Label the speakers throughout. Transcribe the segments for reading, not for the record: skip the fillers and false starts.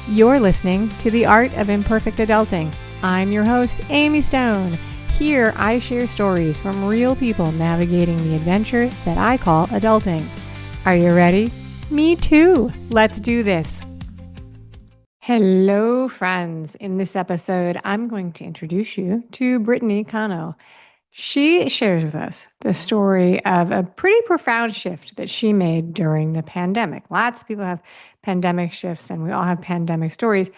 Speaker 1: You're listening to The Art of Imperfect Adulting. I'm your host, Amy Stone. Here, I share stories from real people navigating the adventure that I call adulting. Are you ready? Me too. Let's do this. Hello, friends. In this episode, I'm going to introduce you to Brittany Cano. She shares with us the story of a pretty profound shift that she made during the pandemic. Lots of people have pandemic shifts, and we all have pandemic stories.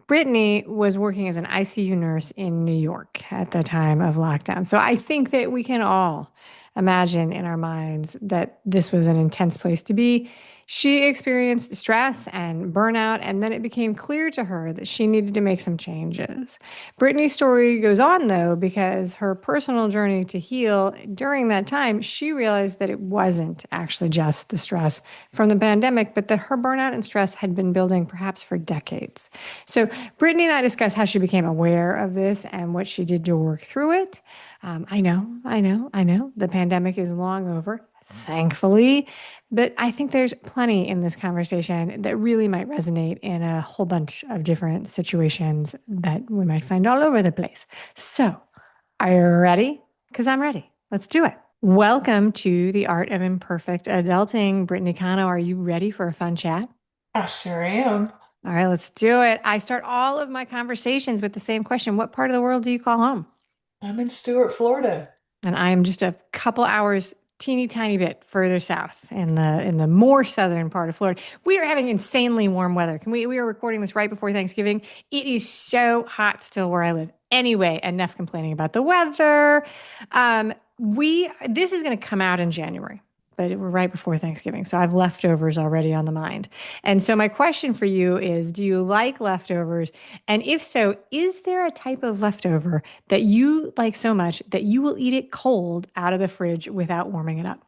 Speaker 1: Brittany was working as an ICU nurse in New York at the time of lockdown. So I think that we can all imagine in our minds that this was an intense place to be. She experienced stress and burnout, and then it became clear to her that she needed to make some changes. Brittany's story goes on, though, because her personal journey to heal during that time, she realized that it wasn't actually just the stress from the pandemic, but that her burnout and stress had been building perhaps for decades. So, Brittany and I discussed how she became aware of this and what she did to work through it. I know. The pandemic is long over, thankfully, but I think there's plenty in this conversation that really might resonate in a whole bunch of different situations that we might find all over the place. So, are you ready? Because I'm ready. Let's do it. Welcome to the Art of Imperfect Adulting. Brittany Cano, are you ready for a fun chat?
Speaker 2: I sure am.
Speaker 1: All right, let's do it. I start all of my conversations with the same question. What part of the world do you call home?
Speaker 2: I'm in Stuart, Florida.
Speaker 1: And I am just a couple hours, teeny tiny bit further south in the more southern part of Florida. We are having insanely warm weather. We are recording this right before Thanksgiving. It is so hot still where I live. Anyway, enough complaining about the weather. This is going to come out in January, but we're right before Thanksgiving. So I have leftovers already on the mind. And so my question for you is, do you like leftovers? And if so, is there a type of leftover that you like so much that you will eat it cold out of the fridge without warming it up?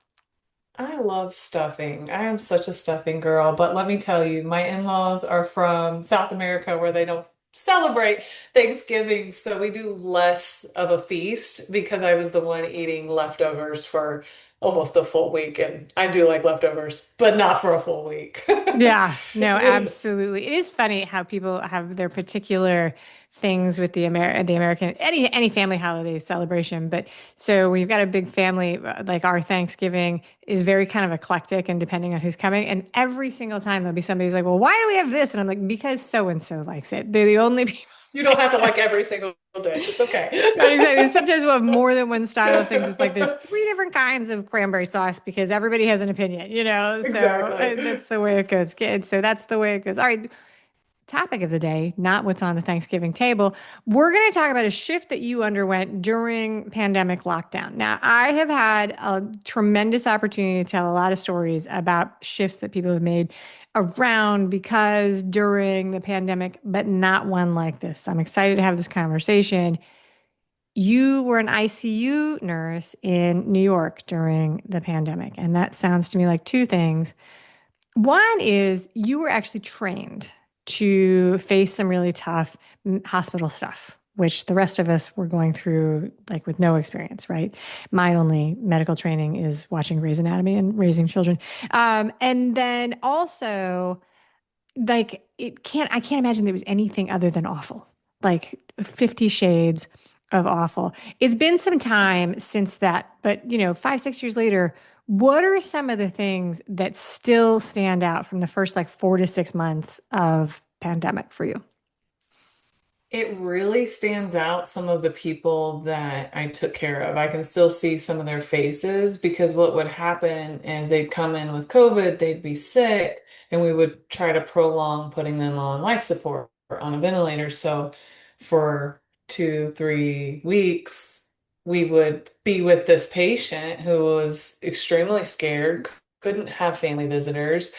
Speaker 2: I love stuffing. I am such a stuffing girl, but let me tell you, my in-laws are from South America where they don't celebrate Thanksgiving, so we do less of a feast because I was the one eating leftovers for almost a full week, and I do like leftovers, but not for a full week.
Speaker 1: Yeah, no, absolutely. It is funny how people have their particular things with the American any family holiday celebration. But so we've got a big family, like our Thanksgiving is very kind of eclectic and depending on who's coming. And every single time there'll be somebody who's like, "Well, why do we have this?" And I'm like, "Because so and so likes it." They're the only people.
Speaker 2: You don't have to like every single dish. It's okay.
Speaker 1: Right, exactly. And sometimes we'll have more than one style of things. It's like there's three different kinds of cranberry sauce because everybody has an opinion, you know? So
Speaker 2: Exactly.
Speaker 1: that's the way it goes. So that's the way it goes. All right. Topic of the day, not what's on the Thanksgiving table. We're going to talk about a shift that you underwent during pandemic lockdown. Now, I have had a tremendous opportunity to tell a lot of stories about shifts that people have made around because during the pandemic, but not one like this. I'm excited to have this conversation. You were an ICU nurse in New York during the pandemic, and that sounds to me like two things. One is you were actually trained to face some really tough hospital stuff, which the rest of us were going through like with no experience, right? My only medical training is watching Grey's Anatomy and raising children. And then also, I can't imagine there was anything other than awful, like 50 shades of awful. It's been some time since that, but 5, 6 years later, what are some of the things that still stand out from the first like 4 to 6 months of pandemic for you?
Speaker 2: It really stands out some of the people that I took care of. I can still see some of their faces because what would happen is they'd come in with COVID, they'd be sick, and we would try to prolong putting them on life support or on a ventilator. So for 2, 3 weeks, we would be with this patient who was extremely scared, couldn't have family visitors.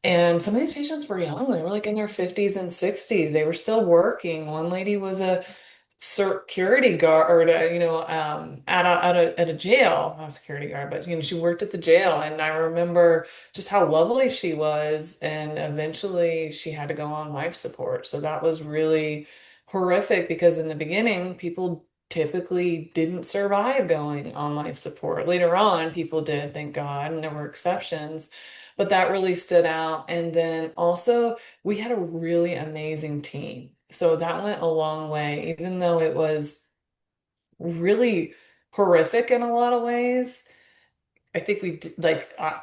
Speaker 2: And some of these patients were young. They were like in their 50s and 60s. They were still working. One lady was a security guard, at a jail, not a security guard, but she worked at the jail. And I remember just how lovely she was. And eventually she had to go on life support. So that was really horrific because in the beginning, people typically didn't survive going on life support. Later on, people did, thank God, and there were exceptions. but that really stood out. And then also, we had a really amazing team. So that went a long way, even though it was really horrific in a lot of ways. I think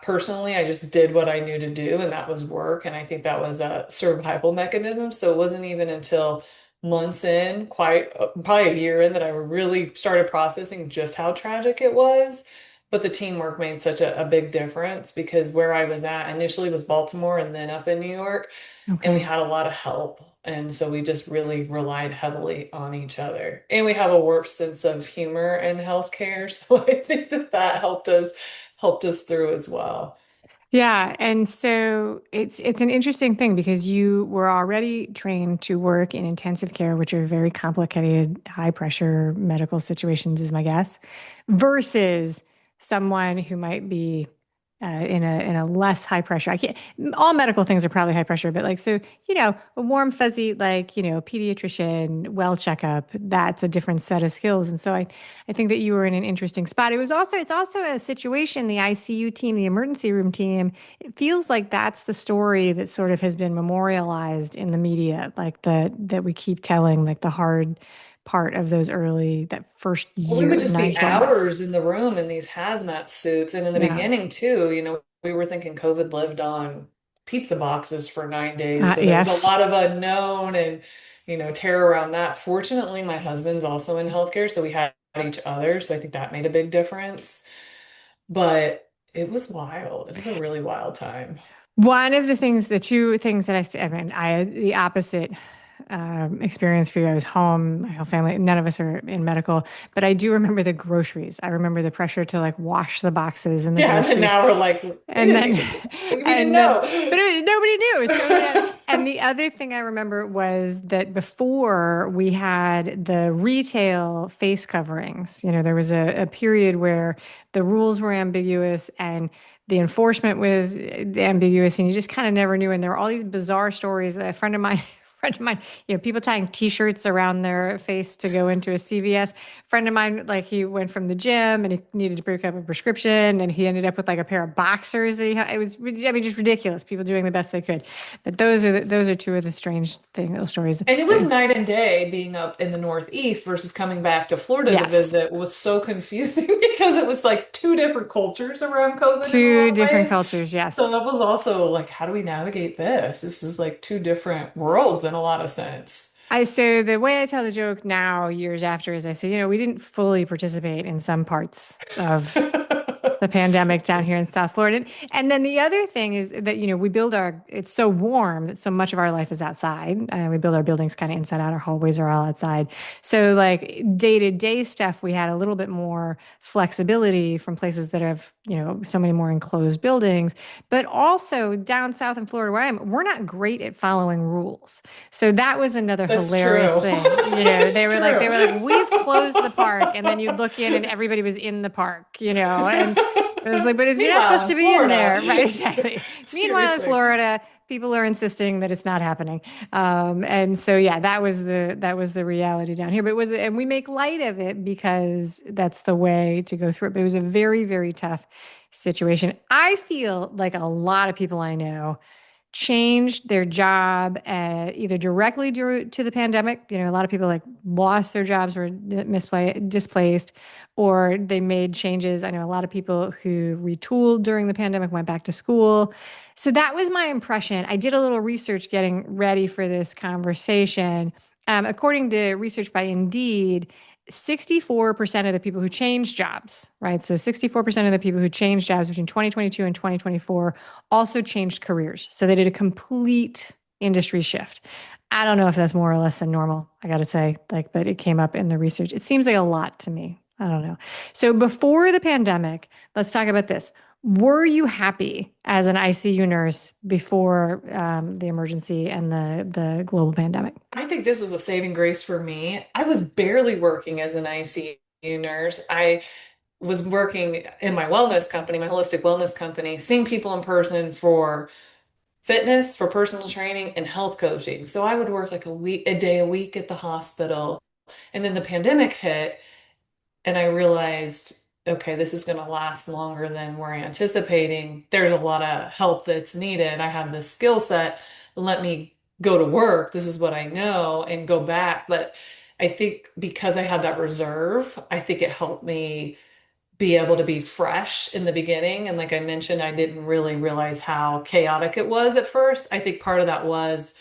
Speaker 2: personally, I just did what I knew to do, and that was work. And I think that was a survival mechanism. So it wasn't even until months in, probably a year in, that I really started processing just how tragic it was. But the teamwork made such a big difference because where I was at initially was Baltimore and then up in New York, and we
Speaker 1: Okay.
Speaker 2: had a lot of help. And so we just really relied heavily on each other. And we have a warped sense of humor in healthcare. So I think that that helped us through as well.
Speaker 1: Yeah, and so it's an interesting thing because you were already trained to work in intensive care, which are very complicated, high pressure medical situations, is my guess, versus someone who might be in a less high pressure. I can't. All medical things are probably high pressure, but like so, a warm fuzzy like pediatrician, well checkup. That's a different set of skills, and so I think that you were in an interesting spot. It's also a situation, the ICU team, the emergency room team, it feels like that's the story that sort of has been memorialized in the media, like that we keep telling, like the hard part of that first
Speaker 2: Well, we would
Speaker 1: year,
Speaker 2: just
Speaker 1: nine,
Speaker 2: be
Speaker 1: 12 months.
Speaker 2: hours in the room in these hazmat suits. And in the
Speaker 1: Yeah.
Speaker 2: beginning, too, we were thinking COVID lived on pizza boxes for 9 days. So there was a
Speaker 1: Yes.
Speaker 2: lot of unknown and, terror around that. Fortunately, my husband's also in healthcare, so we had each other. So I think that made a big difference. But it was wild. It was a really wild time.
Speaker 1: The two things that I mean, I had the opposite experience for you. I was home, my whole family, none of us are in medical, but I do remember the groceries. I remember the pressure to like wash the boxes and the
Speaker 2: Yeah. And then
Speaker 1: groceries.
Speaker 2: now we're like, we
Speaker 1: And
Speaker 2: didn't
Speaker 1: then,
Speaker 2: even, we didn't
Speaker 1: and then,
Speaker 2: know.
Speaker 1: but nobody knew. It was totally out. And the other thing I remember was that before we had the retail face coverings, there was a period where the rules were ambiguous and the enforcement was ambiguous, and you just kind of never knew. And there were all these bizarre stories. A friend of mine, people tying T-shirts around their face to go into a CVS. Friend of mine, like he went from the gym and he needed to pick up a prescription, and he ended up with like a pair of boxers. It was, I mean, just ridiculous. People doing the best they could. But those are two of the strange little stories.
Speaker 2: And it was night and day being up in the Northeast versus coming back to Florida to
Speaker 1: Yes,
Speaker 2: visit was so confusing because it was like two different cultures around COVID in a
Speaker 1: two
Speaker 2: lot of
Speaker 1: different
Speaker 2: ways.
Speaker 1: cultures.
Speaker 2: So
Speaker 1: Yes.
Speaker 2: that was also like, how do we navigate this? This is like two different worlds in a lot of sense.
Speaker 1: So the way I tell the joke now, years after, is I say, we didn't fully participate in some parts of the pandemic down here in South Florida. And then the other thing is that, it's so warm that so much of our life is outside. We build our buildings kind of inside out. Our hallways are all outside. So like day-to-day stuff, we had a little bit more flexibility from places that have, so many more enclosed buildings. But also down south in Florida where I am, we're not great at following rules. So that was another
Speaker 2: That's
Speaker 1: hilarious
Speaker 2: true.
Speaker 1: thing. They
Speaker 2: It's
Speaker 1: were like,
Speaker 2: true.
Speaker 1: we've closed the park, and then you'd look in and everybody was in the park, and it was like, but you're not supposed
Speaker 2: Meanwhile, in
Speaker 1: to be in
Speaker 2: Florida,
Speaker 1: there, right? Exactly. Meanwhile, in
Speaker 2: seriously.
Speaker 1: Florida, people are insisting that it's not happening, and so yeah, that was the reality down here. But and we make light of it because that's the way to go through it. But it was a very, very tough situation. I feel like a lot of people I know changed their job either directly due to the pandemic. A lot of people like lost their jobs or displaced, or they made changes. I know a lot of people who retooled during the pandemic, went back to school. So that was my impression. I did a little research getting ready for this conversation. According to research by Indeed, 64% of the people who changed jobs, right? So 64% of the people who changed jobs between 2022 and 2024 also changed careers. So they did a complete industry shift. I don't know if that's more or less than normal, I got to say, but it came up in the research. It seems like a lot to me. I don't know. So before the pandemic, let's talk about this. Were you happy as an ICU nurse before the emergency and the global pandemic?
Speaker 2: I think this was a saving grace for me. I was barely working as an ICU nurse. I was working in my wellness company, my holistic wellness company, seeing people in person for fitness, for personal training, and health coaching. So I would work like a day a week at the hospital. And then the pandemic hit, and I realized okay, this is going to last longer than we're anticipating. There's a lot of help that's needed. I have this skill set. Let me go to work. This is what I know and go back. But I think because I had that reserve, I think it helped me be able to be fresh in the beginning. And like I mentioned, I didn't really realize how chaotic it was at first. I think part of that was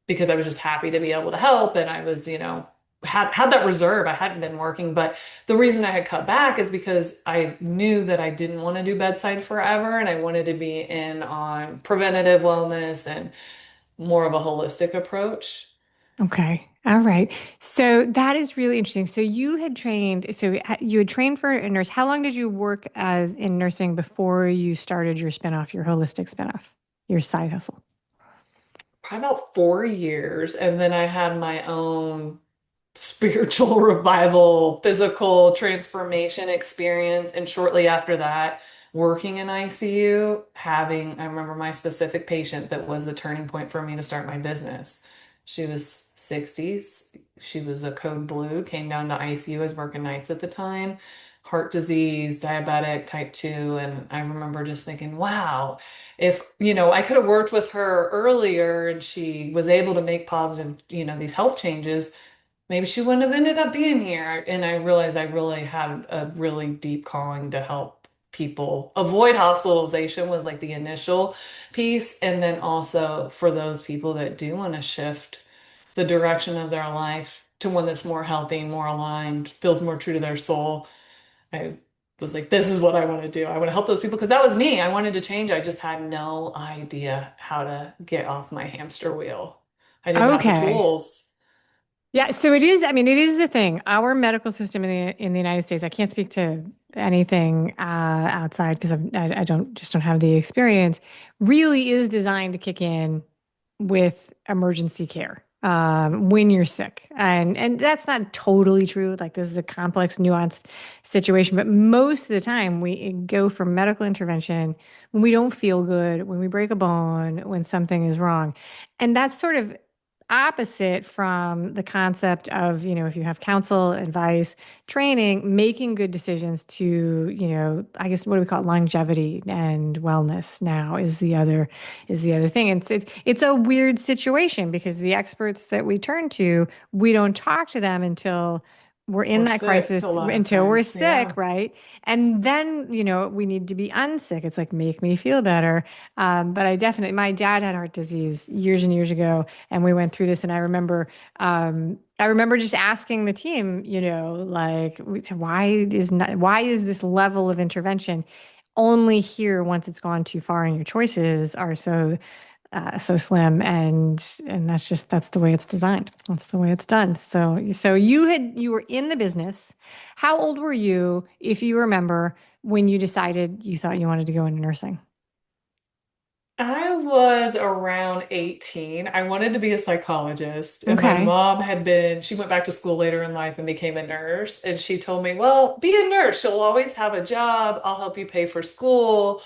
Speaker 2: because I was just happy to be able to help and I was, had that reserve. I hadn't been working, but the reason I had cut back is because I knew that I didn't want to do bedside forever and I wanted to be in on preventative wellness and more of a holistic approach.
Speaker 1: Okay. All right. So that is really interesting. So you had trained, you had trained for a nurse. How long did you work as in nursing before you started your spinoff, your holistic spinoff, your side hustle?
Speaker 2: Probably about 4 years. And then I had my own spiritual revival, physical transformation experience. And shortly after that, working in ICU, I remember my specific patient that was the turning point for me to start my business. She was 60s. She was a code blue, came down to ICU. I was working nights at the time, heart disease, diabetic, type 2. And I remember just thinking, wow, if, I could have worked with her earlier and she was able to make positive, these health changes, maybe she wouldn't have ended up being here. And I realized I really had a really deep calling to help people avoid hospitalization was like the initial piece. And then also for those people that do want to shift the direction of their life to one that's more healthy, more aligned, feels more true to their soul. I was like, this is what I want to do. I want to help those people because that was me. I wanted to change. I just had no idea how to get off my hamster wheel. I didn't have the
Speaker 1: Okay.
Speaker 2: tools.
Speaker 1: Yeah, so it is, I mean, it is the thing. Our medical system in the United States, I can't speak to anything outside because I don't just don't have the experience, really is designed to kick in with emergency care when you're sick. And that's not totally true. Like this is a complex, nuanced situation, but most of the time we go for medical intervention when we don't feel good, when we break a bone, when something is wrong. And that's sort of opposite from the concept of, if you have counsel, advice, training, making good decisions to, I guess what do we call it? Longevity and wellness now is the other thing. And it's a weird situation because the experts that we turn to, we don't talk to them until we're in
Speaker 2: We're
Speaker 1: that
Speaker 2: sick a
Speaker 1: crisis,
Speaker 2: lot of
Speaker 1: until we're
Speaker 2: times.
Speaker 1: sick,
Speaker 2: Yeah.
Speaker 1: right? And then, we need to be unsick. It's like, make me feel better. But my dad had heart disease years and years ago, and we went through this. And I remember just asking the team, like, why is this level of intervention only here once it's gone too far and your choices are so slim, and that's the way it's designed. That's the way it's done. So you were in the business. How old were you, if you remember, when you decided you thought you wanted to go into nursing?
Speaker 2: I was around 18. I wanted to be a psychologist, and my
Speaker 1: Okay.
Speaker 2: mom she went back to school later in life and became a nurse. And she told me, well, be a nurse. You'll always have a job. I'll help you pay for school.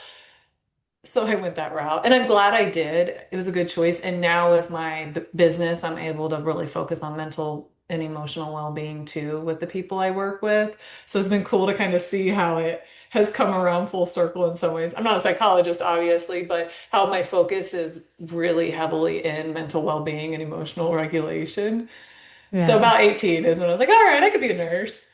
Speaker 2: So I went that route, and I'm glad I did. It was a good choice. And now with my business, I'm able to really focus on mental and emotional well-being too with the people I work with. So it's been cool to kind of see how it has come around full circle in some ways. I'm not a psychologist, obviously, but how my focus is really heavily in mental well-being and emotional regulation. So
Speaker 1: Yeah.
Speaker 2: about 18 is when I was like, all right, I could be a nurse.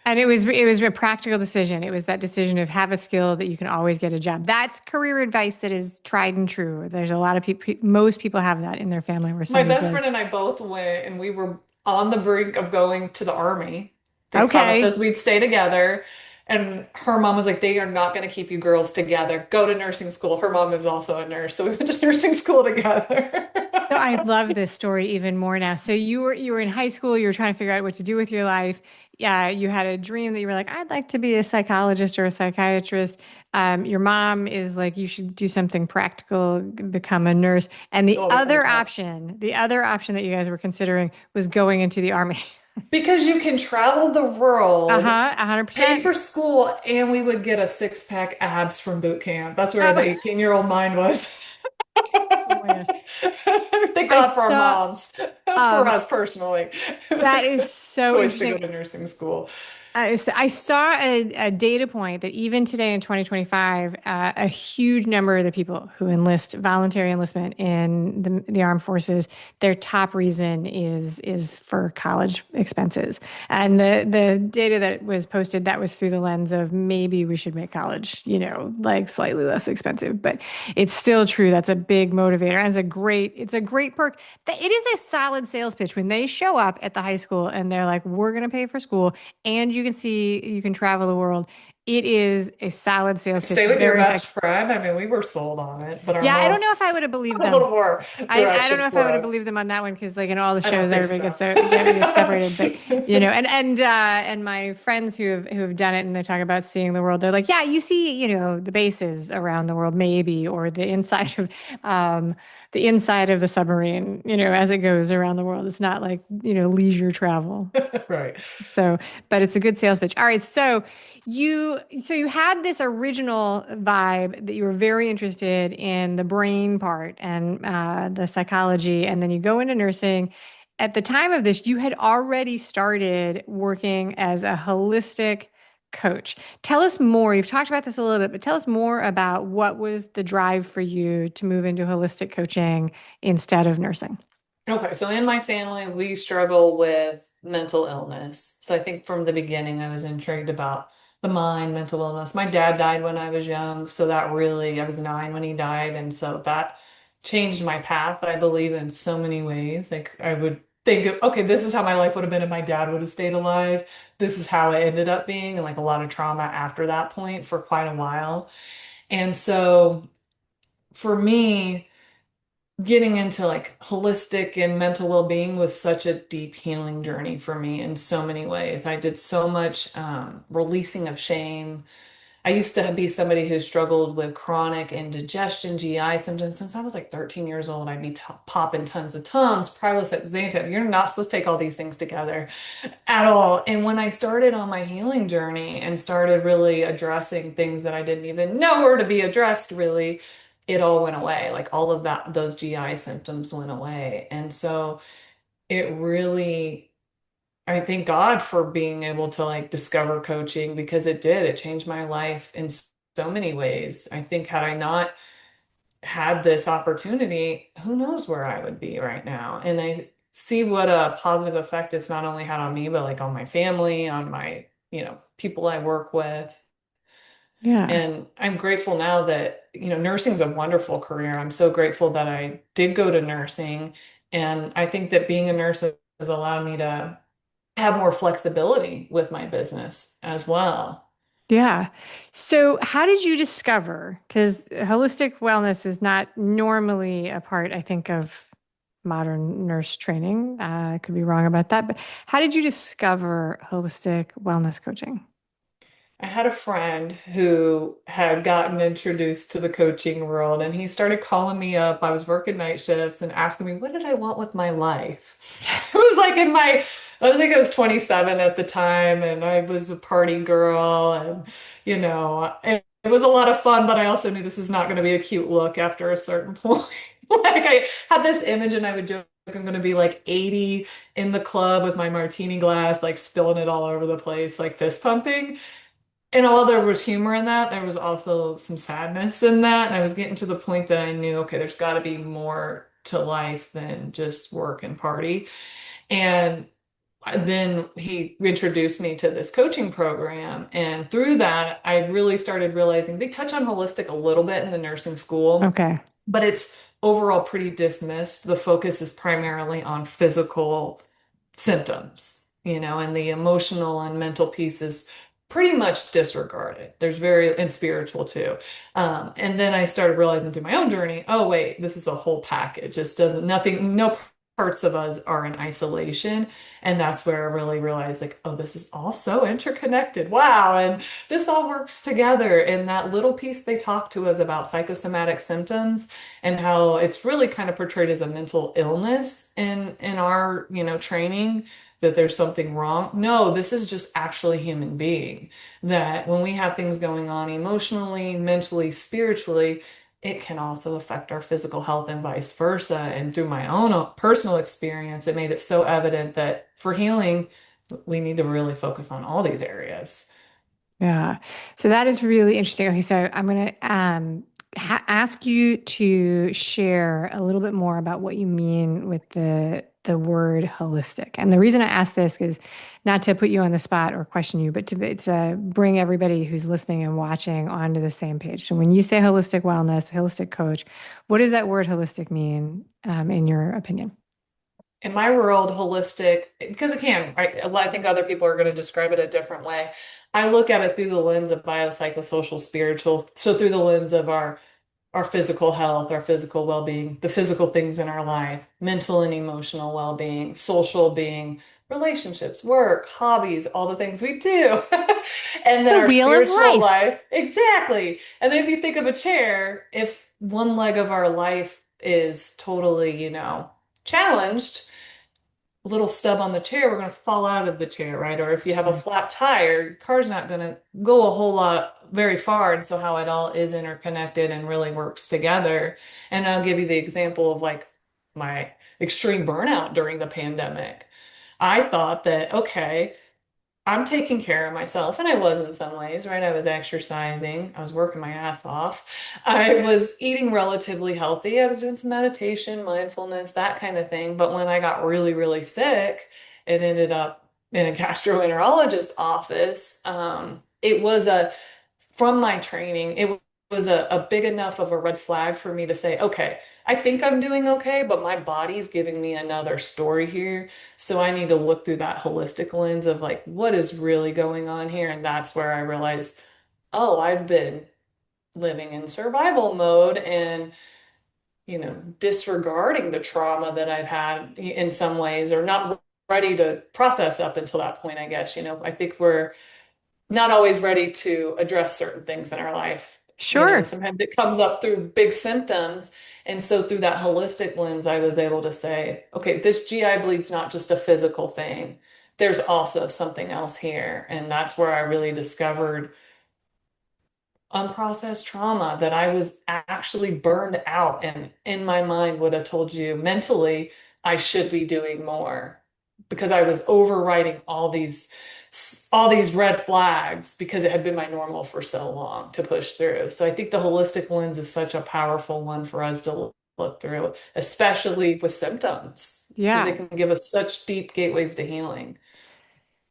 Speaker 1: And it was a practical decision. It was that decision of have a skill that you can always get a job. That's career advice that is tried and true. There's a lot of people, most people have that in their family where
Speaker 2: My
Speaker 1: somebody
Speaker 2: best friend
Speaker 1: says,
Speaker 2: and I both went, and we were on the brink of going to the army. They promised
Speaker 1: "Okay."
Speaker 2: us we'd stay together. And her mom was like, they are not going to keep you girls together. Go to nursing school. Her mom is also a nurse. So we went to nursing school together.
Speaker 1: So I love this story even more now. So you were in high school, you were trying to figure out what to do with your life. Yeah, you had a dream that you were like, I'd like to be a psychologist or a psychiatrist. Your mom is like, you should do something practical, become a nurse. And the
Speaker 2: Always thought
Speaker 1: other
Speaker 2: that.
Speaker 1: option, the other option that you guys were considering was going into the army.
Speaker 2: Because you can travel the world,
Speaker 1: Uh-huh,
Speaker 2: pay
Speaker 1: 100%.
Speaker 2: for school, and we would get a six-pack abs from boot camp. That's where the
Speaker 1: Um,
Speaker 2: 18-year-old mind was.
Speaker 1: oh my gosh.
Speaker 2: Thank
Speaker 1: I
Speaker 2: God for our
Speaker 1: saw
Speaker 2: moms. For
Speaker 1: um
Speaker 2: us personally, it was a
Speaker 1: that is
Speaker 2: good
Speaker 1: so
Speaker 2: choice to go
Speaker 1: interesting.
Speaker 2: to nursing school.
Speaker 1: I saw a data point that even today in 2025, a huge number of the people who enlist voluntary enlistment in the armed forces, their top reason is for college expenses. And the data that was posted, that was through the lens of maybe we should make college, like slightly less expensive. But it's still true. That's a big motivator. And it's a great perk. It is a solid sales pitch when they show up at the high school and they're like, we're going to pay for school and you can travel the world. It is a solid sales pitch,
Speaker 2: Stay with your
Speaker 1: very
Speaker 2: best
Speaker 1: effective.
Speaker 2: friend. I mean, we were sold on it, but our
Speaker 1: Yeah, I don't know if
Speaker 2: most
Speaker 1: I would have believed
Speaker 2: a
Speaker 1: them.
Speaker 2: little more
Speaker 1: I don't
Speaker 2: direction
Speaker 1: know if I
Speaker 2: for
Speaker 1: would have
Speaker 2: us.
Speaker 1: believed them on that one because like in all the
Speaker 2: I don't
Speaker 1: shows
Speaker 2: think
Speaker 1: everybody
Speaker 2: so.
Speaker 1: gets separated, but and my friends who have done it and they talk about seeing the world, they're like, yeah, you see, the bases around the world maybe, or um the inside of the submarine, as it goes around the world. It's not like, leisure travel.
Speaker 2: Right.
Speaker 1: So, but it's a good sales pitch. All right, so you had this original vibe that you were very interested in the brain part and the psychology, and then you go into nursing. At the time of this, you had already started working as a holistic coach. Tell us more. You've talked about this a little bit, but tell us more about what was the drive for you to move into holistic coaching instead of nursing.
Speaker 2: Okay, so in my family, we struggle with mental illness. So I think from the beginning, I was intrigued about the mind, mental illness. My dad died when I was young, so that really, I was 9 when he died, and so that changed my path, I believe, in so many ways. Like I would think of, okay, this is how my life would have been if my dad would have stayed alive. This is how it ended up being, and like a lot of trauma after that point for quite a while. And so for me, getting into like holistic and mental well-being was such a deep healing journey for me in so many ways. I did so much releasing of shame. I used to be somebody who struggled with chronic indigestion, GI symptoms since I was like 13 years old. I'd be popping tons of Tums, Prilosec, Zantac. You're not supposed to take all these things together at all. And when I started on my healing journey and started really addressing things that I didn't even know were to be addressed, really, it all went away. Like all of that, those GI symptoms went away. And so it really, I thank God for being able to like discover coaching because it did. It changed my life in so many ways. I think had I not had this opportunity, who knows where I would be right now. And I see what a positive effect it's not only had on me, but like on my family, on my, people I work with.
Speaker 1: Yeah.
Speaker 2: And I'm grateful now that, nursing is a wonderful career. I'm so grateful that I did go to nursing. And I think that being a nurse has allowed me to have more flexibility with my business as well.
Speaker 1: Yeah. So, how did you discover? Because holistic wellness is not normally a part, I think, of modern nurse training. I could be wrong about that, but how did you discover holistic wellness coaching?
Speaker 2: I had a friend who had gotten introduced to the coaching world, and he started calling me up. I was working night shifts and asking me, what did I want with my life? It was like I was like, I was 27 at the time, and I was a party girl, and, it was a lot of fun, but I also knew this is not going to be a cute look after a certain point. Like, I had this image, and I would joke, I'm going to be like 80 in the club with my martini glass, like spilling it all over the place, like fist pumping. And although there was humor in that, there was also some sadness in that. And I was getting to the point that I knew, okay, there's got to be more to life than just work and party. And then he introduced me to this coaching program. And through that, I really started realizing they touch on holistic a little bit in the nursing school,
Speaker 1: Okay.
Speaker 2: but it's overall pretty dismissed. The focus is primarily on physical symptoms, and the emotional and mental piece is pretty much disregarded. There's very, and spiritual too. And then I started realizing through my own journey, oh, wait, this is a whole package. This doesn't, nothing, no parts of us are in isolation. And that's where I really realized, like, oh, this is all so interconnected. Wow. And this all works together. And that little piece they talk to us about psychosomatic symptoms and how it's really kind of portrayed as a mental illness in our, training, that there's something wrong. No, this is just actually human being. That when we have things going on emotionally, mentally, spiritually, it can also affect our physical health and vice versa. And through my own personal experience, it made it so evident that for healing, we need to really focus on all these areas.
Speaker 1: Yeah. So that is really interesting. Okay, so I'm going to ask you to share a little bit more about what you mean with the word holistic. And the reason I ask this is not to put you on the spot or question you, but to bring everybody who's listening and watching onto the same page. So when you say holistic wellness, holistic coach, what does that word holistic mean, in your opinion?
Speaker 2: In my world, holistic, because it can, right? I think other people are going to describe it a different way. I look at it through the lens of biopsychosocial, spiritual. So through the lens of our physical health, our physical well-being, the physical things in our life, mental and emotional well-being, social being, relationships, work, hobbies, all the things we do. And then
Speaker 1: The
Speaker 2: our
Speaker 1: wheel of
Speaker 2: spiritual
Speaker 1: life.
Speaker 2: life. Exactly. And then if you think of a chair, if one leg of our life is totally, challenged, little stub on the chair, we're going to fall out of the chair, right? Or if you have a flat tire, your car's not going to go a whole lot very far. And so how it all is interconnected and really works together. And I'll give you the example of like my extreme burnout during the pandemic. I thought that, okay, I'm taking care of myself, and I was in some ways, right? I was exercising, I was working my ass off, I was eating relatively healthy, I was doing some meditation, mindfulness, that kind of thing. But when I got really, really sick and ended up in a gastroenterologist office, it was from my training, it was a big enough of a red flag for me to say, okay, I think I'm doing okay, but my body's giving me another story here. So I need to look through that holistic lens of like, what is really going on here? And that's where I realized, oh, I've been living in survival mode and, disregarding the trauma that I've had in some ways, or not ready to process up until that point, I guess. I think we're not always ready to address certain things in our life, and
Speaker 1: Sure.
Speaker 2: sometimes it comes up through big symptoms. And so through that holistic lens, I was able to say, okay, this GI bleed's not just a physical thing. There's also something else here. And that's where I really discovered unprocessed trauma, that I was actually burned out and in my mind would have told you mentally I should be doing more, because I was overriding all these red flags because it had been my normal for so long to push through. So I think the holistic lens is such a powerful one for us to look through, especially with symptoms, because they
Speaker 1: Yeah.
Speaker 2: can give us such deep gateways to healing.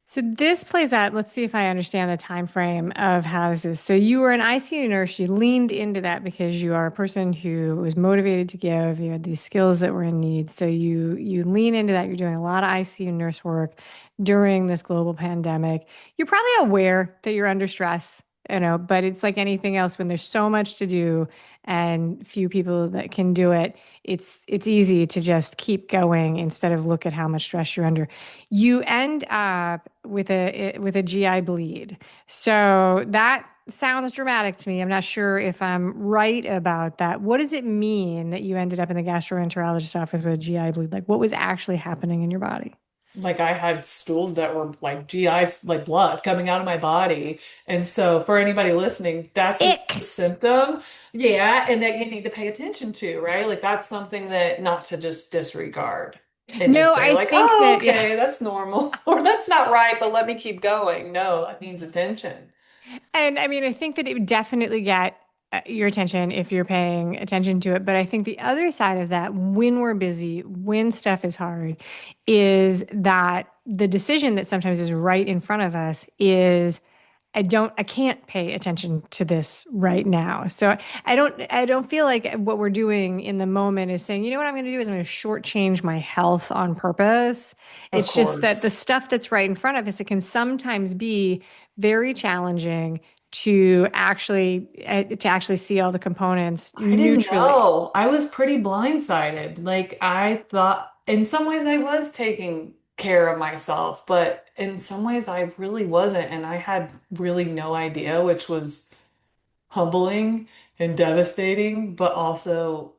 Speaker 1: So this plays out. Let's see if I understand the time frame of how this is. So you were an ICU nurse. You leaned into that because you are a person who was motivated to give. You had these skills that were in need. So you lean into that. You're doing a lot of ICU nurse work during this global pandemic. You're probably aware that you're under stress, but it's like anything else when there's so much to do and few people that can do it. It's easy to just keep going instead of look at how much stress you're under. You end up with a GI bleed. So that sounds dramatic to me. I'm not sure if I'm right about that. What does it mean that you ended up in the gastroenterologist office with a GI bleed? Like what was actually happening in your body?
Speaker 2: Like I had stools that were like GI, like blood coming out of my body. And so for anybody listening, that's a
Speaker 1: Ick.
Speaker 2: symptom. Yeah. And that you need to pay attention to, right? Like that's something that not to just disregard and
Speaker 1: No,
Speaker 2: just say
Speaker 1: I
Speaker 2: like,
Speaker 1: think
Speaker 2: oh,
Speaker 1: that, yeah.
Speaker 2: okay, that's normal or that's not right, but let me keep going. No, that means attention.
Speaker 1: And I mean, I think that it would definitely get your attention if you're paying attention to it. But I think the other side of that, when we're busy, when stuff is hard, is that the decision that sometimes is right in front of us is I can't pay attention to this right now. So I don't feel like what we're doing in the moment is saying, you know what I'm going to do is I'm going to shortchange my health on purpose.
Speaker 2: Of
Speaker 1: It's just that the
Speaker 2: course.
Speaker 1: stuff that's right in front of us, it can sometimes be very challenging to actually see all the components
Speaker 2: I didn't
Speaker 1: neutrally.
Speaker 2: know. I was pretty blindsided. Like I thought in some ways I was taking care of myself, but in some ways I really wasn't. And I had really no idea, which was humbling and devastating, but also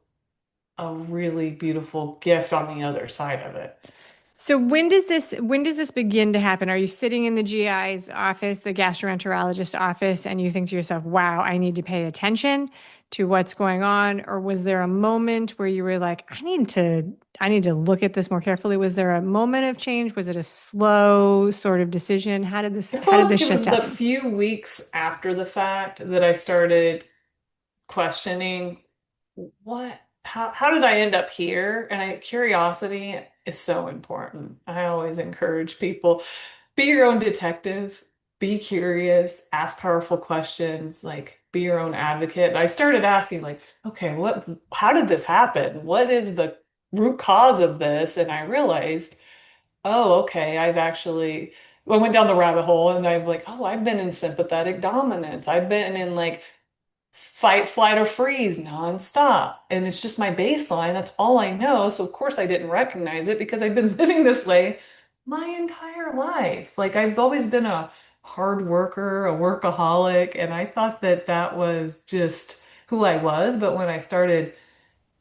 Speaker 2: a really beautiful gift on the other side of it.
Speaker 1: So when does this begin to happen? Are you sitting in the GI's office, the gastroenterologist office, and you think to yourself, "Wow, I need to pay attention to what's going on," or was there a moment where you were like, I need to look at this more carefully"? Was there a moment of change? Was it a slow sort of decision?
Speaker 2: I
Speaker 1: How
Speaker 2: feel
Speaker 1: did
Speaker 2: like
Speaker 1: this
Speaker 2: it
Speaker 1: shift
Speaker 2: was the
Speaker 1: happen?
Speaker 2: few weeks after the fact that I started questioning how did I end up here? And curiosity is so important. I always encourage people, be your own detective, be curious, ask powerful questions, like be your own advocate. I started asking like, okay, how did this happen? What is the root cause of this? And I realized, oh, okay, I went down the rabbit hole and I've been in sympathetic dominance. I've been in like fight, flight, or freeze nonstop. And it's just my baseline. That's all I know. So, of course, I didn't recognize it because I've been living this way my entire life. Like, I've always been a hard worker, a workaholic, and I thought that that was just who I was. But when I started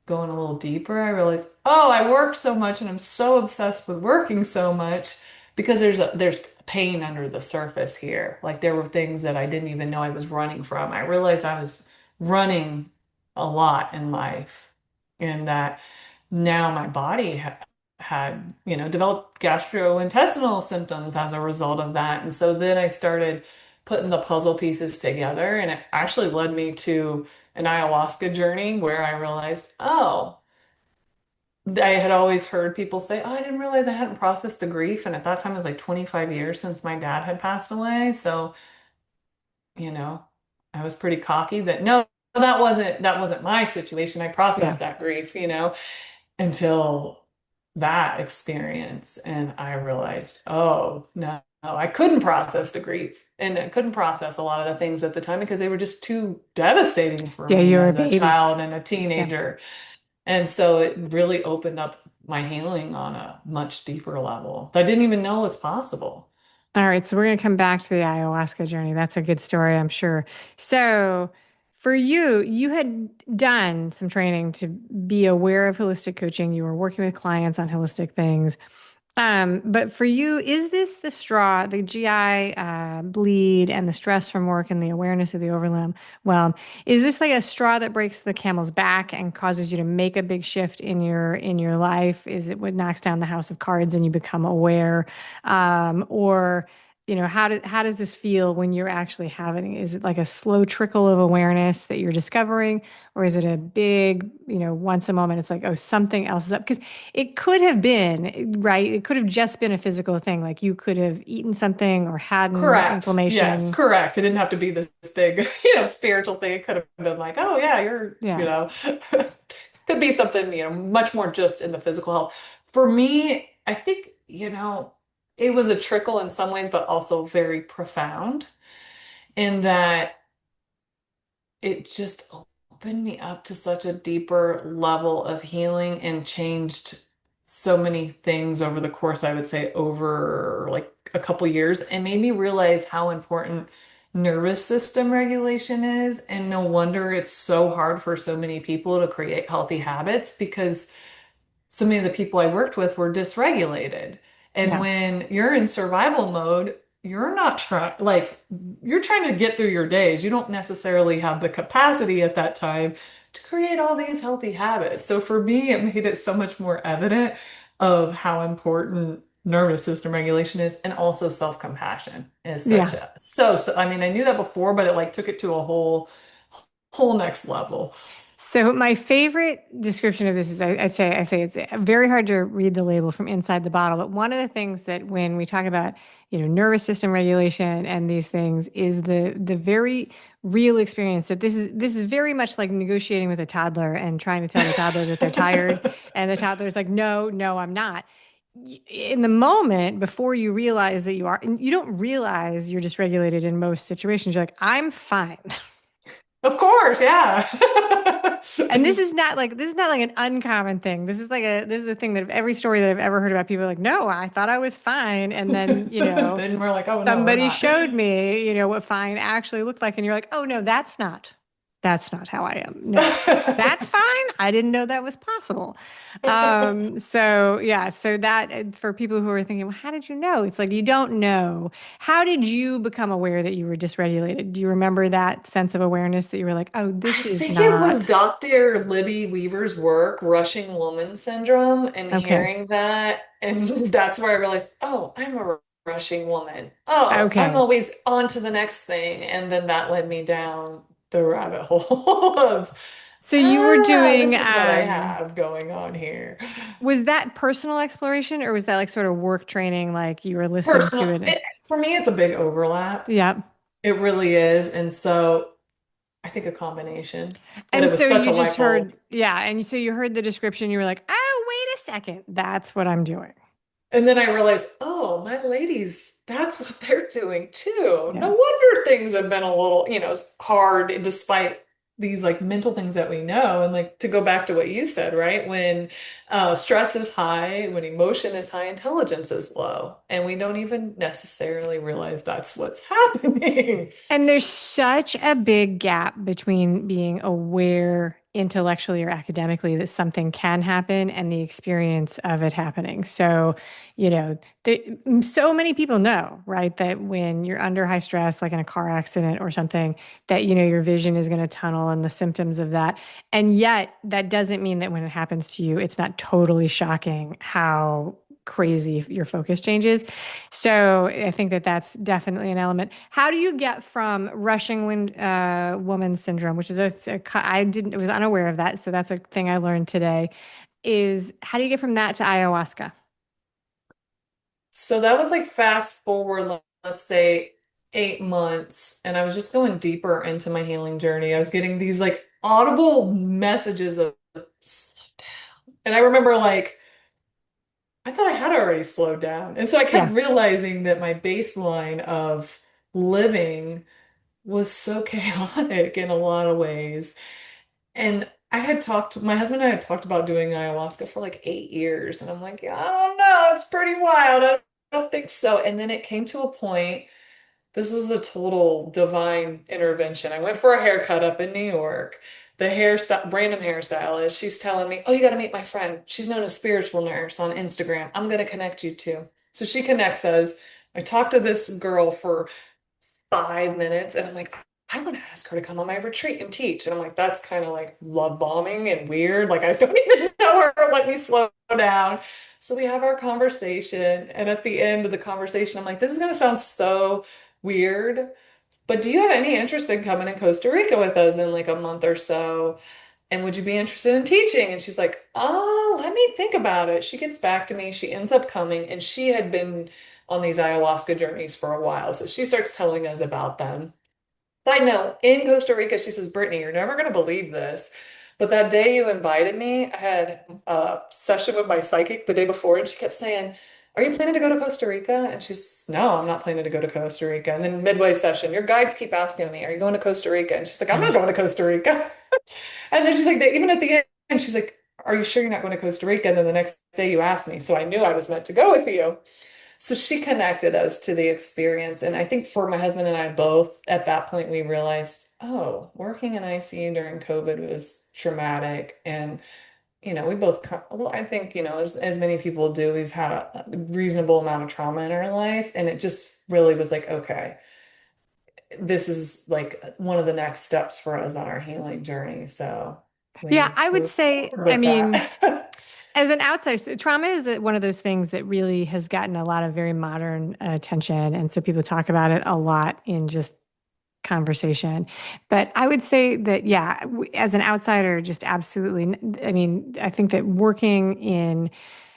Speaker 2: going a little deeper, I realized, oh, I work so much and I'm so obsessed with working so much because there's pain under the surface here. Like there were things that I didn't even know I was running from. I realized I was running a lot in life and that now my body had, developed gastrointestinal symptoms as a result of that. And so then I started putting the puzzle pieces together and it actually led me to an ayahuasca journey where I realized, oh, I had always heard people say, oh, I didn't realize I hadn't processed the grief. And at that time, it was like 25 years since my dad had passed away. So, you know, I was pretty cocky that no, that wasn't my situation. I
Speaker 1: Yeah.
Speaker 2: processed that grief, until that experience. And I realized, oh, no, I couldn't process the grief. And I couldn't process a lot of the things at the time because they were just too devastating for
Speaker 1: Yeah,
Speaker 2: me
Speaker 1: you're a
Speaker 2: as a
Speaker 1: baby.
Speaker 2: child and a
Speaker 1: Yeah.
Speaker 2: teenager. And so it really opened up my healing on a much deeper level that I didn't even know was possible.
Speaker 1: All right, so we're going to come back to the ayahuasca journey. That's a good story, I'm sure. So, for you, you had done some training to be aware of holistic coaching. You were working with clients on holistic things. But for you, is this the straw, the GI bleed and the stress from work and the awareness of the overwhelm? Well, is this like a straw that breaks the camel's back and causes you to make a big shift in your life? Is it what knocks down the house of cards and you become aware? Or how does this feel when you're actually having it? Is it like a slow trickle of awareness that you're discovering, or is it a big, once a moment, it's like, oh, something else is up? Because it could have been, right? It could have just been a physical thing. Like you could have eaten something or had an
Speaker 2: Correct. Yes,
Speaker 1: inflammation.
Speaker 2: correct. It didn't have to be this big, spiritual thing. It could have been like, oh yeah,
Speaker 1: Yeah.
Speaker 2: could be something, much more just in the physical health. For me, I think, it was a trickle in some ways, but also very profound in that it just opened me up to such a deeper level of healing and changed so many things over the course, I would say, over like a couple years, and made me realize how important nervous system regulation is. And no wonder it's so hard for so many people to create healthy habits because so many of the people I worked with were dysregulated. And
Speaker 1: Yeah.
Speaker 2: when you're in survival mode, you're not trying, like, you're trying to get through your days. You don't necessarily have the capacity at that time to create all these healthy habits. So for me, it made it so much more evident of how important nervous system regulation is and also self-compassion is such
Speaker 1: Yeah.
Speaker 2: a so I mean I knew that before, but it like took it to a whole next level.
Speaker 1: So my favorite description of this is I say it's very hard to read the label from inside the bottle. But one of the things that when we talk about, nervous system regulation and these things is the very real experience that this is very much like negotiating with a toddler and trying to tell the toddler that they're tired. And the toddler's like, no, no, I'm not. In the moment before you realize that you are, and you don't realize you're dysregulated in most situations. You're like, I'm fine.
Speaker 2: Of course, yeah.
Speaker 1: And this is not like an uncommon thing. This is a thing that every story that I've ever heard about people are like, no, I thought I was fine. And then,
Speaker 2: Then we're like, oh no, we're
Speaker 1: somebody
Speaker 2: not.
Speaker 1: showed me, what fine actually looked like. And you're like, oh no, that's not. That's not how I am. No, that's fine. I didn't know that was possible. So yeah, so that for people who are thinking, well, how did you know? It's like you don't know. How did you become aware that you were dysregulated? Do you remember that sense of awareness that you were like, oh, this
Speaker 2: I
Speaker 1: is
Speaker 2: think it was
Speaker 1: not
Speaker 2: Dr. Libby Weaver's work, Rushing Woman Syndrome, and
Speaker 1: okay.
Speaker 2: hearing that. And that's where I realized, oh, I'm a rushing woman. Oh, I'm
Speaker 1: Okay.
Speaker 2: always on to the next thing. And then that led me down the rabbit hole of,
Speaker 1: So you were
Speaker 2: this
Speaker 1: doing
Speaker 2: is what I have going on here.
Speaker 1: was that personal exploration or was that like sort of work training, like you were listening to
Speaker 2: Personal,
Speaker 1: it?
Speaker 2: for me, it's a big overlap.
Speaker 1: Yeah.
Speaker 2: It really is. And so I think a combination, but
Speaker 1: And
Speaker 2: it was
Speaker 1: so
Speaker 2: such a
Speaker 1: you just
Speaker 2: light bulb.
Speaker 1: heard, yeah. And so you heard the description, you were like, oh, wait a second. That's what I'm doing.
Speaker 2: And then I realized, oh, my ladies, that's what they're doing too.
Speaker 1: Yeah.
Speaker 2: No wonder things have been a little, hard despite these like mental things that we know. And like to go back to what you said, right? When stress is high, when emotion is high, intelligence is low. And we don't even necessarily realize that's what's happening.
Speaker 1: And there's such a big gap between being aware intellectually or academically that something can happen and the experience of it happening. So, so many people know, right, that when you're under high stress, like in a car accident or something, that, your vision is going to tunnel and the symptoms of that. And yet, that doesn't mean that when it happens to you, it's not totally shocking how crazy your focus changes. So I think that that's definitely an element. How do you get from rushing wind woman syndrome, which is I didn't was unaware of that, so that's a thing I learned today. Is how do you get from that to ayahuasca?
Speaker 2: So that was like fast forward, let's say 8 months, and I was just going deeper into my healing journey. I was getting these like audible messages of slow down. And I remember like I thought I had already slowed down. And so I kept
Speaker 1: Yeah,
Speaker 2: realizing that my baseline of living was so chaotic in a lot of ways. And my husband and I had talked about doing ayahuasca for like 8 years. And I'm like, yeah, I don't know, it's pretty wild. I don't think so. And then it came to a point, this was a total divine intervention. I went for a haircut up in New York. The hairstyle, random hairstylist, she's telling me, oh, you got to meet my friend. She's known as Spiritual Nurse on Instagram. I'm going to connect you to. So she connects us. I talked to this girl for 5 minutes and I'm like, I want to ask her to come on my retreat and teach. And I'm like, that's kind of like love bombing and weird. Like, I don't even know her. Let me slow down. So we have our conversation. And at the end of the conversation, I'm like, this is going to sound so weird, but do you have any interest in coming to Costa Rica with us in like a month or so? And would you be interested in teaching? And she's like, oh, let me think about it. She gets back to me. She ends up coming, and she had been on these ayahuasca journeys for a while. So she starts telling us about them. I know in Costa Rica, she says, Brittany, you're never going to believe this. But that day you invited me, I had a session with my psychic the day before, and she kept saying, are you planning to go to Costa Rica? And she's, no, I'm not planning to go to Costa Rica. And then midway session, your guides keep asking me, are you going to Costa Rica? And she's like, I'm not
Speaker 1: yeah.
Speaker 2: going to Costa Rica. And then she's like, even at the end, she's like, are you sure you're not going to Costa Rica? And then the next day you asked me. So I knew I was meant to go with you. So she connected us to the experience. And I think for my husband and I both, at that point, we realized, oh, working in ICU during COVID was traumatic. And, we both, well, I think, as many people do, we've had a reasonable amount of trauma in our life. And it just really was like, okay, this is like one of the next steps for us on our healing journey. So
Speaker 1: Yeah,
Speaker 2: we
Speaker 1: I would
Speaker 2: moved
Speaker 1: say,
Speaker 2: forward
Speaker 1: I
Speaker 2: with
Speaker 1: mean,
Speaker 2: that.
Speaker 1: as an outsider, trauma is one of those things that really has gotten a lot of very modern attention. And so people talk about it a lot in just conversation. But I would say that, yeah, as an outsider, just absolutely. I mean, I think that working in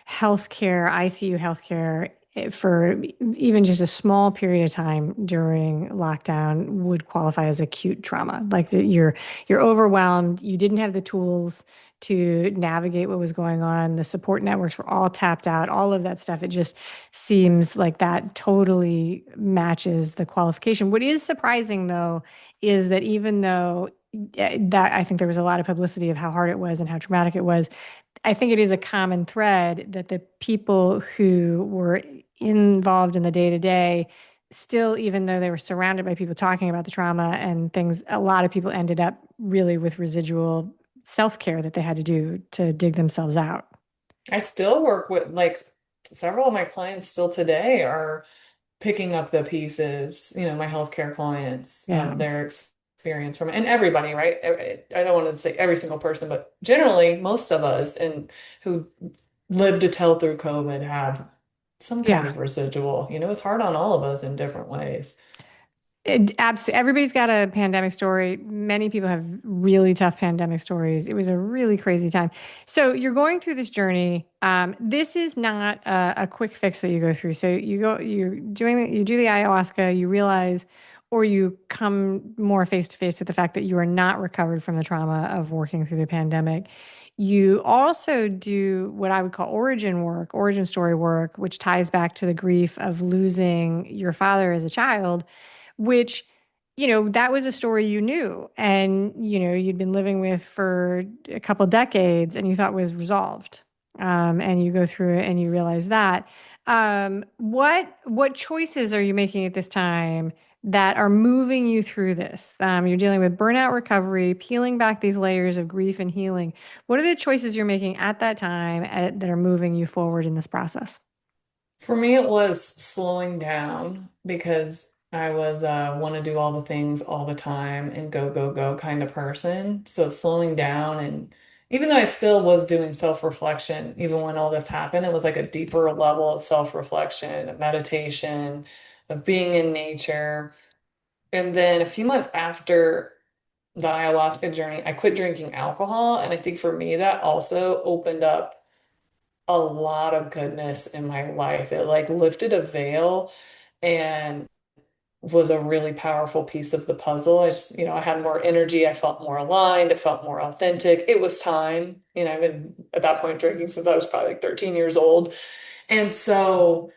Speaker 1: healthcare, ICU healthcare, for even just a small period of time during lockdown would qualify as acute trauma. Like that you're overwhelmed, you didn't have the tools to navigate what was going on. The support networks were all tapped out, all of that stuff. It just seems like that totally matches the qualification. What is surprising, though, is that even though that I think there was a lot of publicity of how hard it was and how traumatic it was, I think it is a common thread that the people who were involved in the day to day still, even though they were surrounded by people talking about the trauma and things, a lot of people ended up really with residual self-care that they had to do to dig themselves out.
Speaker 2: I still work with like several of my clients still today are picking up the pieces, my healthcare clients,
Speaker 1: Yeah.
Speaker 2: their experience from it, and everybody, right? I don't want to say every single person, but generally most of us and who lived to tell through COVID have some kind
Speaker 1: Yeah.
Speaker 2: of residual. It's hard on all of us in different ways.
Speaker 1: Everybody's got a pandemic story. Many people have really tough pandemic stories. It was a really crazy time. So you're going through this journey. This is not a quick fix that you go through. So you do the ayahuasca, you realize, or you come more face to face with the fact that you are not recovered from the trauma of working through the pandemic. You also do what I would call origin work, origin story work, which ties back to the grief of losing your father as a child, which, that was a story you knew and, you'd been living with for a couple decades and you thought was resolved. And you go through it and you realize that. What choices are you making at this time that are moving you through this? You're dealing with burnout recovery, peeling back these layers of grief and healing. What are the choices you're making at that time that are moving you forward in this process?
Speaker 2: For me, it was slowing down because I was want to do all the things all the time and go, go, go kind of person. So slowing down, and even though I still was doing self-reflection, even when all this happened, it was like a deeper level of self-reflection, of meditation, of being in nature. And then a few months after the ayahuasca journey, I quit drinking alcohol. And I think for me, that also opened up a lot of goodness in my life. It like lifted a veil and was a really powerful piece of the puzzle. I had more energy. I felt more aligned. It felt more authentic. It was time. I've been at that point drinking since I was probably like 13 years old. And so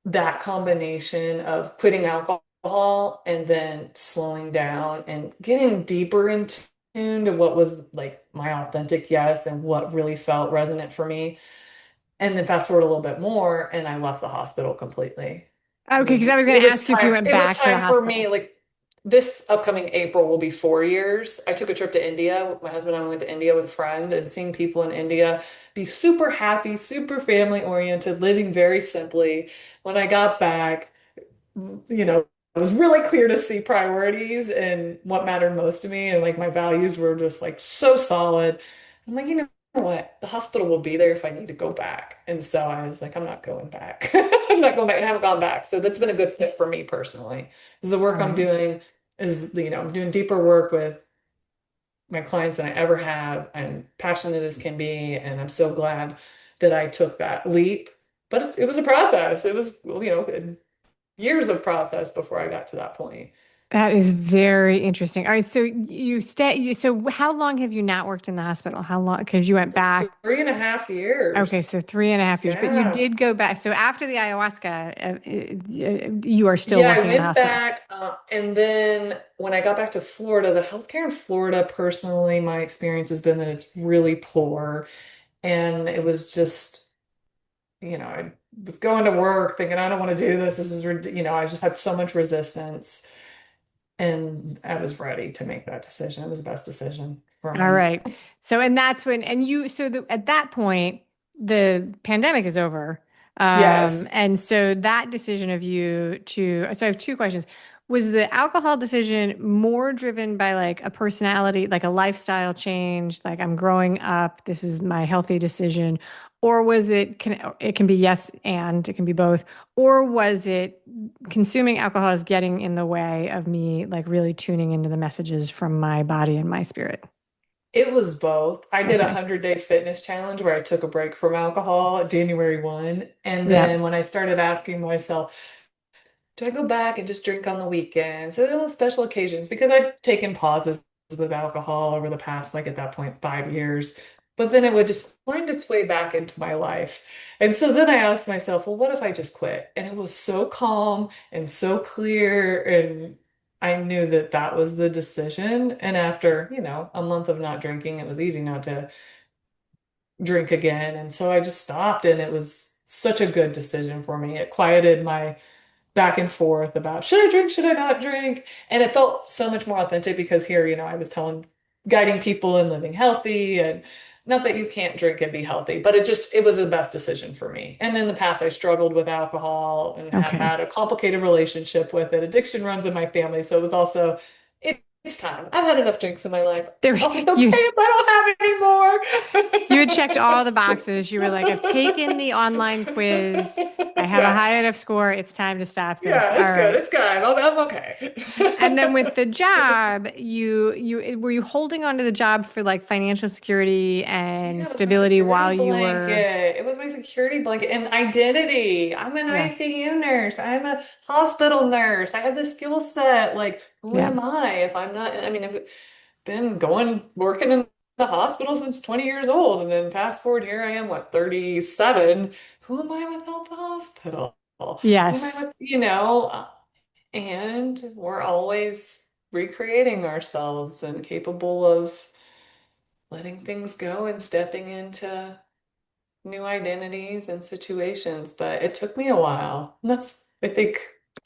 Speaker 2: that combination of quitting alcohol and then slowing down and getting deeper in tune to what was like my authentic yes and what really felt resonant for me. And then fast forward a little bit more, and I left the hospital completely. It
Speaker 1: Okay, because
Speaker 2: was
Speaker 1: I was going
Speaker 2: it
Speaker 1: to
Speaker 2: was
Speaker 1: ask you if you
Speaker 2: time.
Speaker 1: went
Speaker 2: It was
Speaker 1: back to the
Speaker 2: time for me.
Speaker 1: hospital.
Speaker 2: Like this upcoming April will be 4 years. I took a trip to India. My husband and I went to India with a friend, and seeing people in India be super happy, super family oriented, living very simply. When I got back, it was really clear to see priorities and what mattered most to me. And like my values were just like so solid. I'm like, you know what? The hospital will be there if I need to go back. And so I was like, I'm not going back. I'm not going back. And I haven't gone back. So that's been a good fit for me personally. Is the work I'm
Speaker 1: Right.
Speaker 2: doing I'm doing deeper work with my clients than I ever have. I'm passionate as can be. And I'm so glad that I took that leap. But it was a process. It was, years of process before I got to that point.
Speaker 1: That is very interesting. All right, so so how long have you not worked in the hospital? How long? Because you went back.
Speaker 2: 3.5 years.
Speaker 1: Okay, so 3.5 years, but you
Speaker 2: Yeah.
Speaker 1: did go back. So after the ayahuasca, you are still
Speaker 2: Yeah, I
Speaker 1: working in the
Speaker 2: went
Speaker 1: hospital.
Speaker 2: back. And then when I got back to Florida, the healthcare in Florida, personally, my experience has been that it's really poor. And it was just, I was going to work thinking, I don't want to do this. I just had so much resistance. And I was ready to make that decision. It was the best decision for
Speaker 1: All
Speaker 2: me.
Speaker 1: right. So, and that's when, and you, so at that point, the pandemic is over.
Speaker 2: Yes.
Speaker 1: And so that decision of you to, so I have two questions. Was the alcohol decision more driven by like a personality, like a lifestyle change, like I'm growing up, this is my healthy decision, or was it can be yes and it can be both, or was it consuming alcohol is getting in the way of me like really tuning into the messages from my body and my spirit?
Speaker 2: It was both. I did a
Speaker 1: Okay.
Speaker 2: 100-day fitness challenge where I took a break from alcohol January 1. And
Speaker 1: Yeah.
Speaker 2: then when I started asking myself, do I go back and just drink on the weekend? So on special occasions, because I'd taken pauses with alcohol over the past, like at that point, 5 years. But then it would just find its way back into my life. And so then I asked myself, well, what if I just quit? And it was so calm and so clear. And I knew that that was the decision. And after, a month of not drinking, it was easy not to drink again. And so I just stopped, and it was such a good decision for me. It quieted my back and forth about should I drink, should I not drink? And it felt so much more authentic because here, I was guiding people and living healthy, and not that you can't drink and be healthy, but it was the best decision for me. And in the past, I struggled with alcohol and have
Speaker 1: Okay.
Speaker 2: had a complicated relationship with it. Addiction runs in my family. So it was also, it's time. I've had enough drinks in my life.
Speaker 1: There's
Speaker 2: I'll be okay
Speaker 1: you
Speaker 2: if I don't have
Speaker 1: you had checked all the
Speaker 2: any more.
Speaker 1: boxes. You were like, I've taken the online quiz. I have a
Speaker 2: Yeah.
Speaker 1: high enough score. It's time to stop this.
Speaker 2: Yeah,
Speaker 1: All
Speaker 2: it's good.
Speaker 1: right.
Speaker 2: It's good. I'm okay.
Speaker 1: And then with the job, you were you holding on to the job for like financial security and
Speaker 2: Yeah, it was my
Speaker 1: stability while
Speaker 2: security
Speaker 1: you were,
Speaker 2: blanket. It was my security blanket and identity. I'm an
Speaker 1: yes.
Speaker 2: ICU nurse. I'm a hospital nurse. I have the skill set. Like, who
Speaker 1: Yeah.
Speaker 2: am I if I'm not? I mean, I've been working in the hospital since 20 years old. And then fast forward, here I am, what, 37? Who am I without the hospital? Who am I
Speaker 1: Yes.
Speaker 2: with, and we're always recreating ourselves and capable of letting things go and stepping into new identities and situations. But it took me a while. And that's, I think,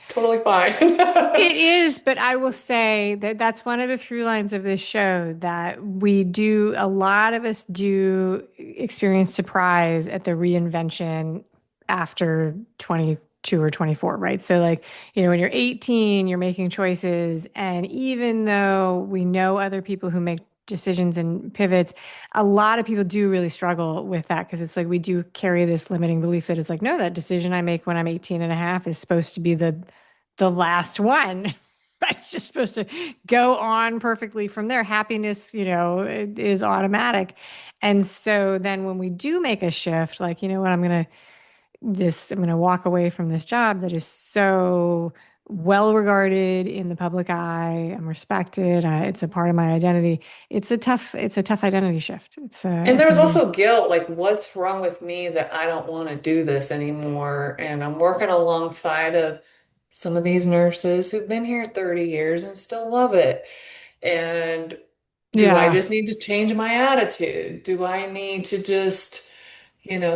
Speaker 2: totally fine.
Speaker 1: It is, but I will say that that's one of the through lines of this show that a lot of us do experience surprise at the reinvention after 22 or 24, right? So, like, when you're 18, you're making choices. And even though we know other people who make decisions and pivots, a lot of people do really struggle with that because it's like we do carry this limiting belief that it's like, no, that decision I make when I'm 18 and a half is supposed to be the last one. It's just supposed to go on perfectly from there. Happiness, is automatic. And so then when we do make a shift, like, you know what, I'm going to walk away from this job that is so well regarded in the public eye. I'm respected. It's a part of my identity. It's a tough identity shift.
Speaker 2: And
Speaker 1: It
Speaker 2: there's
Speaker 1: can be,
Speaker 2: also guilt, like, what's wrong with me that I don't want to do this anymore? And I'm working alongside of some of these nurses who've been here 30 years and still love it. And do I
Speaker 1: yeah.
Speaker 2: just need to change my attitude? Do I need to just,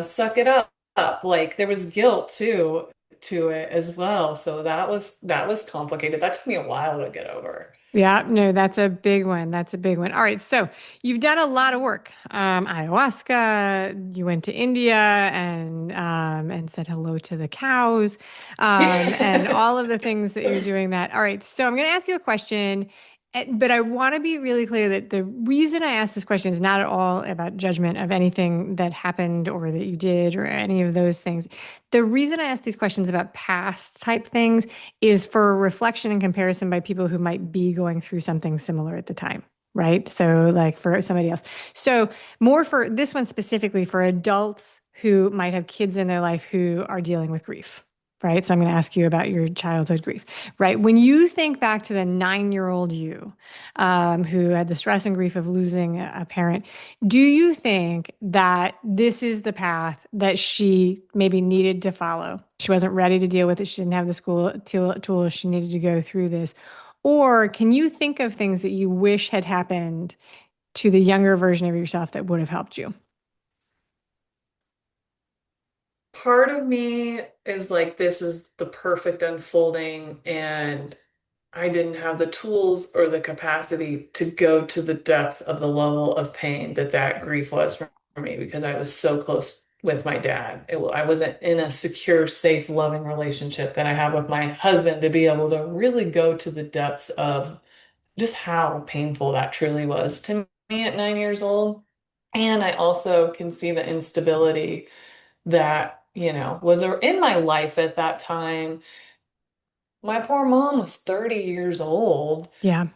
Speaker 2: suck it up? Like there was guilt too to it as well. So that was complicated. That took me a while to get over.
Speaker 1: Yeah, no, that's a big one. That's a big one. All right, so you've done a lot of work. Ayahuasca, you went to India and said hello to the cows, and all of the things that you're doing that. All right, so I'm going to ask you a question, but I want to be really clear that the reason I ask this question is not at all about judgment of anything that happened or that you did or any of those things. The reason I ask these questions about past type things is for reflection and comparison by people who might be going through something similar at the time, right? So, like for somebody else. So, more for this one specifically for adults who might have kids in their life who are dealing with grief, right? So, I'm going to ask you about your childhood grief, right? When you think back to the 9-year-old you who had the stress and grief of losing a parent, do you think that this is the path that she maybe needed to follow? She wasn't ready to deal with it. She didn't have the tools. She needed to go through this. Or can you think of things that you wish had happened to the younger version of yourself that would have helped you?
Speaker 2: Part of me is like, this is the perfect unfolding, and I didn't have the tools or the capacity to go to the depth of the level of pain that grief was for me because I was so close with my dad. I wasn't in a secure, safe, loving relationship that I have with my husband to be able to really go to the depths of just how painful that truly was to me at 9 years old. And I also can see the instability that, was in my life at that time. My poor mom was 30 years old,
Speaker 1: Yeah.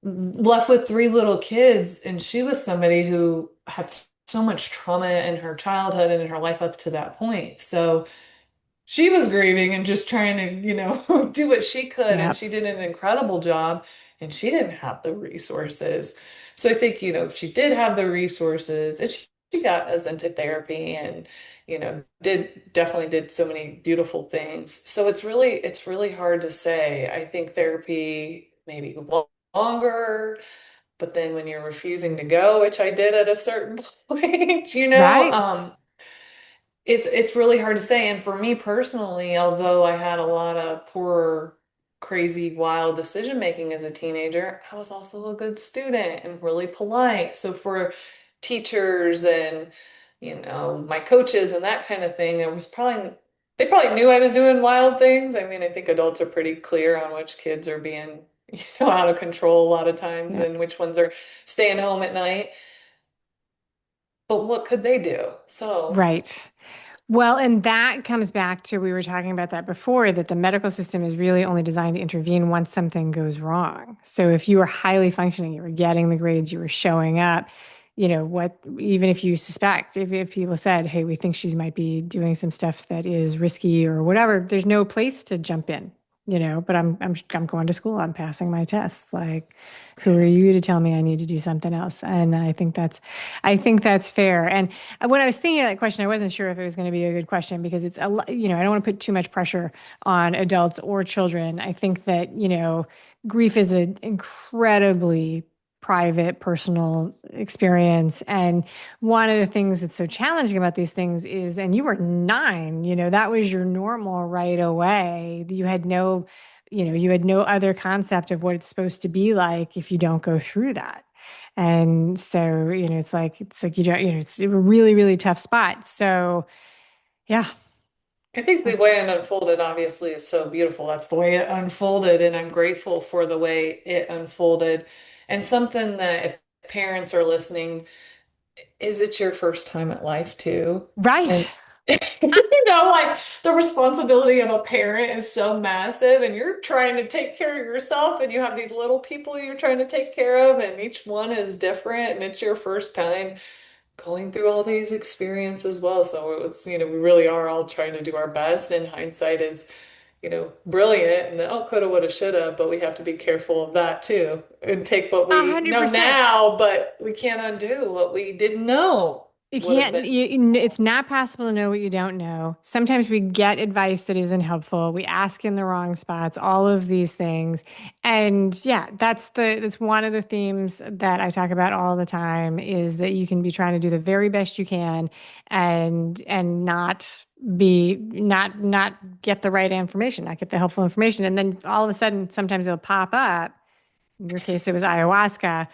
Speaker 2: left with three little kids, and she was somebody who had so much trauma in her childhood and in her life up to that point. So she was grieving and just trying to, do what she could. And
Speaker 1: Yep.
Speaker 2: she did an incredible job, and she didn't have the resources. So I think, if she did have the resources, and she got us into therapy and, definitely did so many beautiful things. So it's really hard to say. I think therapy maybe longer, but then when you're refusing to go, which I did at a certain point,
Speaker 1: Right.
Speaker 2: it's really hard to say. And for me personally, although I had a lot of poor, crazy, wild decision making as a teenager, I was also a good student and really polite. So for teachers and, my coaches and that kind of thing, they probably knew I was doing wild things. I mean, I think adults are pretty clear on which kids are being, out of control a lot of times
Speaker 1: Yeah.
Speaker 2: and which ones are staying home at night. But what could they do? So,
Speaker 1: Right. Well, and that comes back to we were talking about that before that the medical system is really only designed to intervene once something goes wrong. So if you were highly functioning, you were getting the grades, you were showing up, what, even if you suspect, if people said, hey, we think she might be doing some stuff that is risky or whatever, there's no place to jump in. But I'm going to school. I'm passing my tests. Like, who are
Speaker 2: yeah.
Speaker 1: you to tell me I need to do something else? And I think that's fair. And when I was thinking of that question, I wasn't sure if it was going to be a good question because it's I don't want to put too much pressure on adults or children. I think that, grief is an incredibly private, personal experience. And one of the things that's so challenging about these things is, and you were 9, that was your normal right away. You had no other concept of what it's supposed to be like if you don't go through that. And so, it's like you don't, it's a really, really tough spot. So, yeah.
Speaker 2: I think the way it unfolded obviously is so beautiful. That's the way it unfolded, and I'm grateful for the way it unfolded. And something that if parents are listening, is it your first time at life too? And
Speaker 1: Right.
Speaker 2: like the responsibility of a parent is so massive, and you're trying to take care of yourself, and you have these little people you're trying to take care of, and each one is different, and it's your first time going through all these experiences as well. So it's, we really are all trying to do our best. And hindsight is, brilliant and oh, coulda, woulda, shoulda, but we have to be careful of that too and take what
Speaker 1: A
Speaker 2: we
Speaker 1: hundred
Speaker 2: know
Speaker 1: percent.
Speaker 2: now, but we can't undo what we didn't know
Speaker 1: You
Speaker 2: would have been.
Speaker 1: can't, it's not possible to know what you don't know. Sometimes we get advice that isn't helpful. We ask in the wrong spots, all of these things. And yeah, that's one of the themes that I talk about all the time is that you can be trying to do the very best you can and not get the right information, not get the helpful information. And then all of a sudden, sometimes it'll pop up. In your case, it was ayahuasca.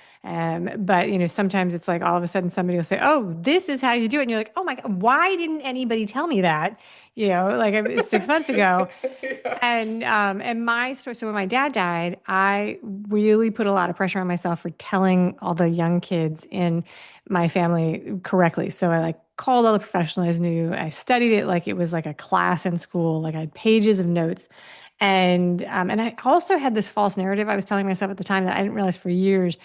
Speaker 1: But sometimes it's like all of a sudden somebody will say, "Oh, this is how you do it," and you're like, "Oh my God, why didn't anybody tell me that?" Like 6 months ago.
Speaker 2: Yeah.
Speaker 1: And my story. So when my dad died, I really put a lot of pressure on myself for telling all the young kids in my family correctly. So I like called all the professionals I knew. I studied it like it was like a class in school. Like I had pages of notes. And I also had this false narrative I was telling myself at the time that I didn't realize for years.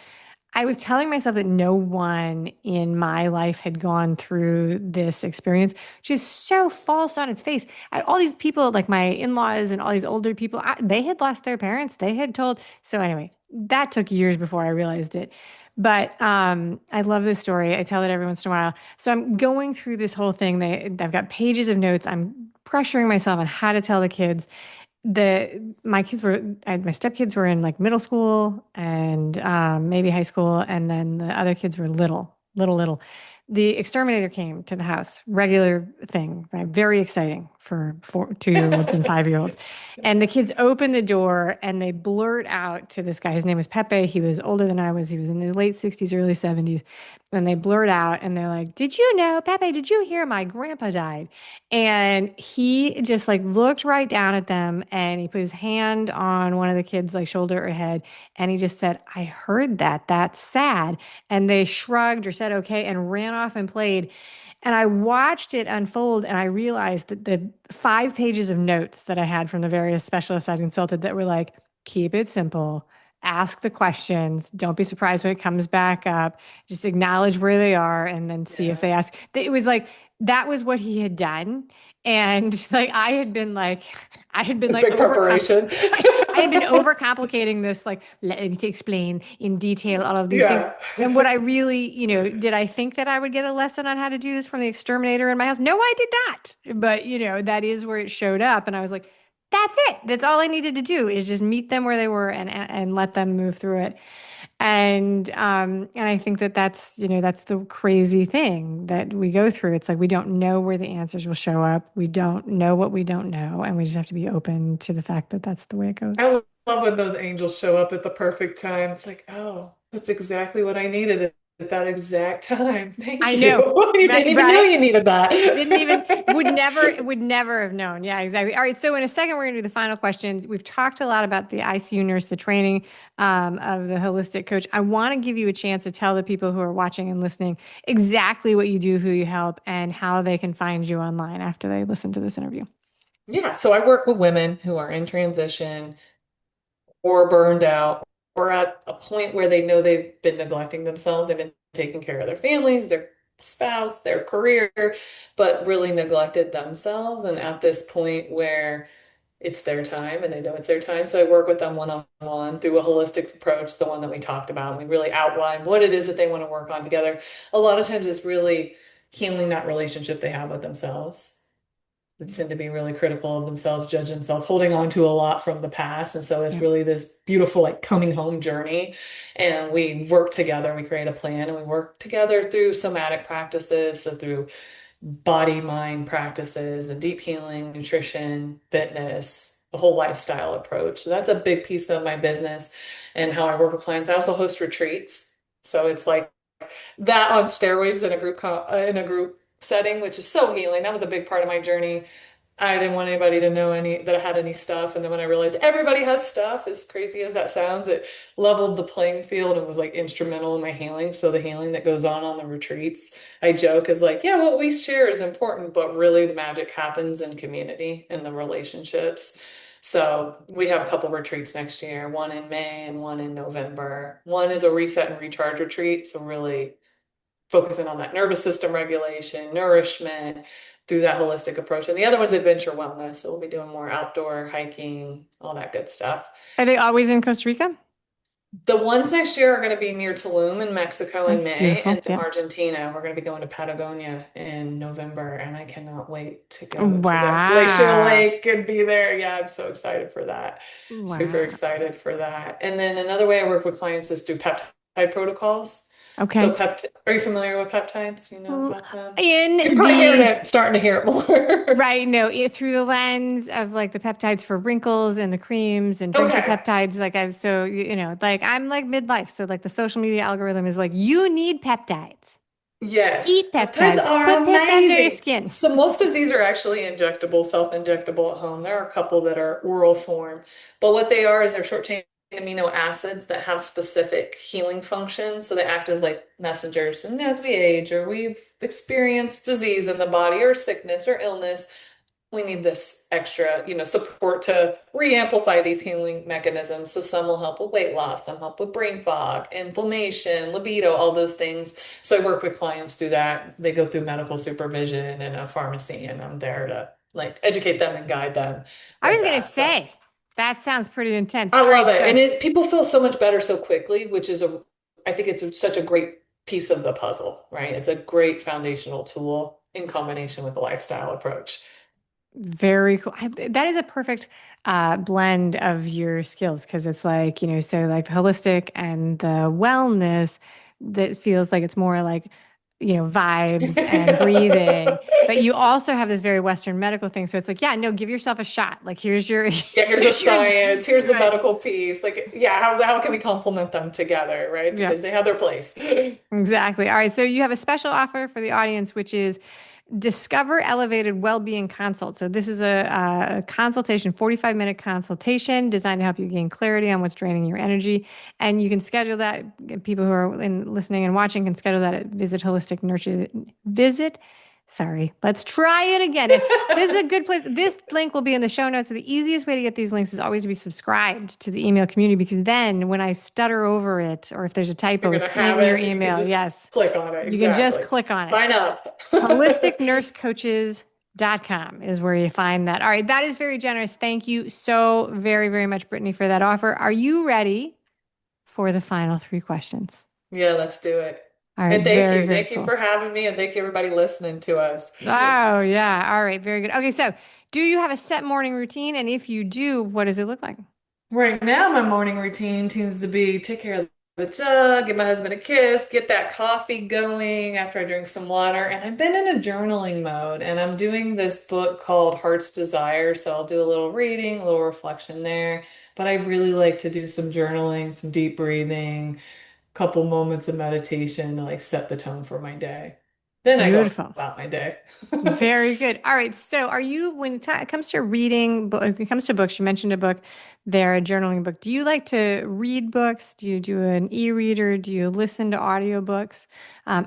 Speaker 1: I was telling myself that no one in my life had gone through this experience, which is so false on its face. All these people, like my in-laws and all these older people, they had lost their parents. They had told. So anyway, that took years before I realized it. But I love this story. I tell it every once in a while. So I'm going through this whole thing. I've got pages of notes. I'm pressuring myself on how to tell the kids my kids were my stepkids were in like middle school and maybe high school, and then the other kids were little. The exterminator came to the house, regular thing, right? Very exciting for 2-year-olds and 5-year-olds. And the kids open the door and they blurt out to this guy. His name was Pepe. He was older than I was. He was in the late 60s, early 70s. And they blurt out and they're like, "Did you know, Pepe, did you hear my grandpa died?" And he just like looked right down at them and he put his hand on one of the kids' like shoulder or head and he just said, "I heard that. That's sad." And they shrugged or said okay and ran off and played. And I watched it unfold and I realized that the 5 pages of notes that I had from the various specialists I consulted that were like, keep it simple, ask the questions, don't be surprised when it comes back up, just acknowledge where they are and then see if
Speaker 2: Yeah.
Speaker 1: they ask. It was like that was what he had done. And like I had been like
Speaker 2: Big preparation.
Speaker 1: I had been overcomplicating this, like, let me to explain in detail all of these things.
Speaker 2: Yeah.
Speaker 1: And what I really, did I think that I would get a lesson on how to do this from the exterminator in my house? No, I did not. But, that is where it showed up. And I was like, That's it. That's all I needed to do is just meet them where they were and let them move through it. And I think that that's, that's the crazy thing that we go through. It's like we don't know where the answers will show up. We don't know what we don't know, and we just have to be open to the fact that that's the way it goes.
Speaker 2: I love when those angels show up at the perfect time. It's like, oh, that's exactly what I needed at that exact time.
Speaker 1: I
Speaker 2: Thank you.
Speaker 1: know,
Speaker 2: You didn't even know
Speaker 1: right?
Speaker 2: you needed that.
Speaker 1: Didn't even would never have known. Yeah, exactly. All right. So in a second, we're gonna do the final questions. We've talked a lot about the ICU nurse, the training of the holistic coach. I want to give you a chance to tell the people who are watching and listening exactly what you do, who you help, and how they can find you online after they listen to this interview.
Speaker 2: Yeah, so I work with women who are in transition or burned out or at a point where they know they've been neglecting themselves. They've been taking care of their families, their spouse, their career, but really neglected themselves. And at this point where it's their time and they know it's their time. So I work with them one-on-one through a holistic approach, the one that we talked about. And we really outline what it is that they want to work on together. A lot of times it's really healing that relationship they have with themselves. They tend to be really critical of themselves, judge themselves, holding on to a lot from the past. And so it's
Speaker 1: Yeah.
Speaker 2: really this beautiful, like coming home journey. And we work together, we create a plan, and we work together through somatic practices. So through body mind practices and deep healing, nutrition, fitness, the whole lifestyle approach. So that's a big piece of my business and how I work with clients. I also host retreats. So it's like that on steroids in a in a group setting, which is so healing. That was a big part of my journey. I didn't want anybody to know any that I had any stuff. And then when I realized everybody has stuff, as crazy as that sounds, it leveled the playing field and was like instrumental in my healing. So the healing that goes on the retreats, I joke is like, yeah, what we share is important, but really the magic happens in community and the relationships. So we have a couple retreats next year, one in May and one in November. One is a reset and recharge retreat. So really focusing on that nervous system regulation, nourishment through that holistic approach. And the other one's adventure wellness. So we'll be doing more outdoor hiking, all that good stuff.
Speaker 1: Are they always in Costa Rica?
Speaker 2: The ones next year are going to be near Tulum in Mexico
Speaker 1: Oh,
Speaker 2: in May,
Speaker 1: beautiful.
Speaker 2: and then
Speaker 1: Yeah.
Speaker 2: Argentina. We're going to be going to Patagonia in November, and I cannot wait to go to that glacial
Speaker 1: Wow.
Speaker 2: lake and be there. Yeah, I'm so excited for that. Super
Speaker 1: Wow.
Speaker 2: excited for that. And then another way I work with clients is through peptide protocols. So
Speaker 1: Okay.
Speaker 2: are you familiar with peptides? You know
Speaker 1: Mm,
Speaker 2: about them? You're
Speaker 1: In
Speaker 2: probably hearing
Speaker 1: the
Speaker 2: it, starting to hear it more.
Speaker 1: Right, no, through the lens of like the peptides for wrinkles and the creams and drink the
Speaker 2: Okay.
Speaker 1: peptides. Like I, so like I'm like midlife, so like the social media algorithm is like you need peptides,
Speaker 2: Yes,
Speaker 1: eat
Speaker 2: peptides
Speaker 1: peptides,
Speaker 2: are
Speaker 1: put peptides on your
Speaker 2: amazing.
Speaker 1: skin.
Speaker 2: So most of these are actually injectable, self-injectable at home. There are a couple that are oral form, but what they are is they're short-chain amino acids that have specific healing functions. So they act as like messengers. And as we age or we've experienced disease in the body or sickness or illness, we need this extra, support to re-amplify these healing mechanisms. So some will help with weight loss, some help with brain fog, inflammation, libido, all those things. So I work with clients through that. They go through medical supervision and a pharmacy, and I'm there to like educate them and guide them
Speaker 1: I
Speaker 2: with
Speaker 1: was gonna
Speaker 2: that. So
Speaker 1: say that sounds pretty intense.
Speaker 2: I
Speaker 1: All
Speaker 2: love
Speaker 1: right,
Speaker 2: it.
Speaker 1: so
Speaker 2: And people feel so much better so quickly, which is I think it's such a great piece of the puzzle, right? It's a great foundational tool in combination with the lifestyle approach.
Speaker 1: very cool. That is a perfect blend of your skills because it's like, so like the holistic and the wellness that feels like it's more like, vibes and breathing. But you also have this very Western medical thing. So it's like, yeah, no, give yourself a shot. Like here's your,
Speaker 2: Yeah, here's the
Speaker 1: here's your,
Speaker 2: science, here's the
Speaker 1: right.
Speaker 2: medical piece. Like, yeah, how can we complement them together, right?
Speaker 1: Yeah.
Speaker 2: Because they have their place.
Speaker 1: Exactly. All right. So you have a special offer for the audience, which is Discover Elevated Wellbeing Consult. So this is a consultation, 45-minute consultation designed to help you gain clarity on what's draining your energy. And you can schedule that. People who are listening and watching can schedule that at Visit Holistic Nurture. Visit. Sorry, let's try it again. And this is a good place. This link will be in the show notes. So the easiest way to get these links is always to be subscribed to the email community because then when I stutter over it or if there's a
Speaker 2: You're
Speaker 1: typo,
Speaker 2: gonna
Speaker 1: it's
Speaker 2: have
Speaker 1: in your
Speaker 2: it. You can
Speaker 1: email.
Speaker 2: just
Speaker 1: Yes.
Speaker 2: click on it.
Speaker 1: You can just
Speaker 2: Exactly.
Speaker 1: click on it.
Speaker 2: Sign up.
Speaker 1: Holisticnursecoaches.com is where you find that. All right, that is very generous. Thank you so very, very much, Brittany, for that offer. Are you ready for the final three questions?
Speaker 2: Yeah, let's do it.
Speaker 1: All right,
Speaker 2: And thank
Speaker 1: very,
Speaker 2: you.
Speaker 1: very
Speaker 2: Thank you
Speaker 1: cool.
Speaker 2: for having me and thank you everybody listening to us.
Speaker 1: Oh, yeah. All right, very good. Okay, so Do you have a set morning routine? And if you do, what does it look like?
Speaker 2: Right now, my morning routine tends to be take care of the dog, give my husband a kiss, get that coffee going after I drink some water. And I've been in a journaling mode and I'm doing this book called Heart's Desire. So I'll do a little reading, a little reflection there. But I really like to do some journaling, some deep breathing, couple moments of meditation to like set the tone for my day. Then I go
Speaker 1: Beautiful.
Speaker 2: about my day.
Speaker 1: Very good. All right. So, are you, when it comes to reading, when it comes to books, you mentioned a book there, a journaling book. Do you like to read books? Do you do an e-reader? Do you listen to audiobooks?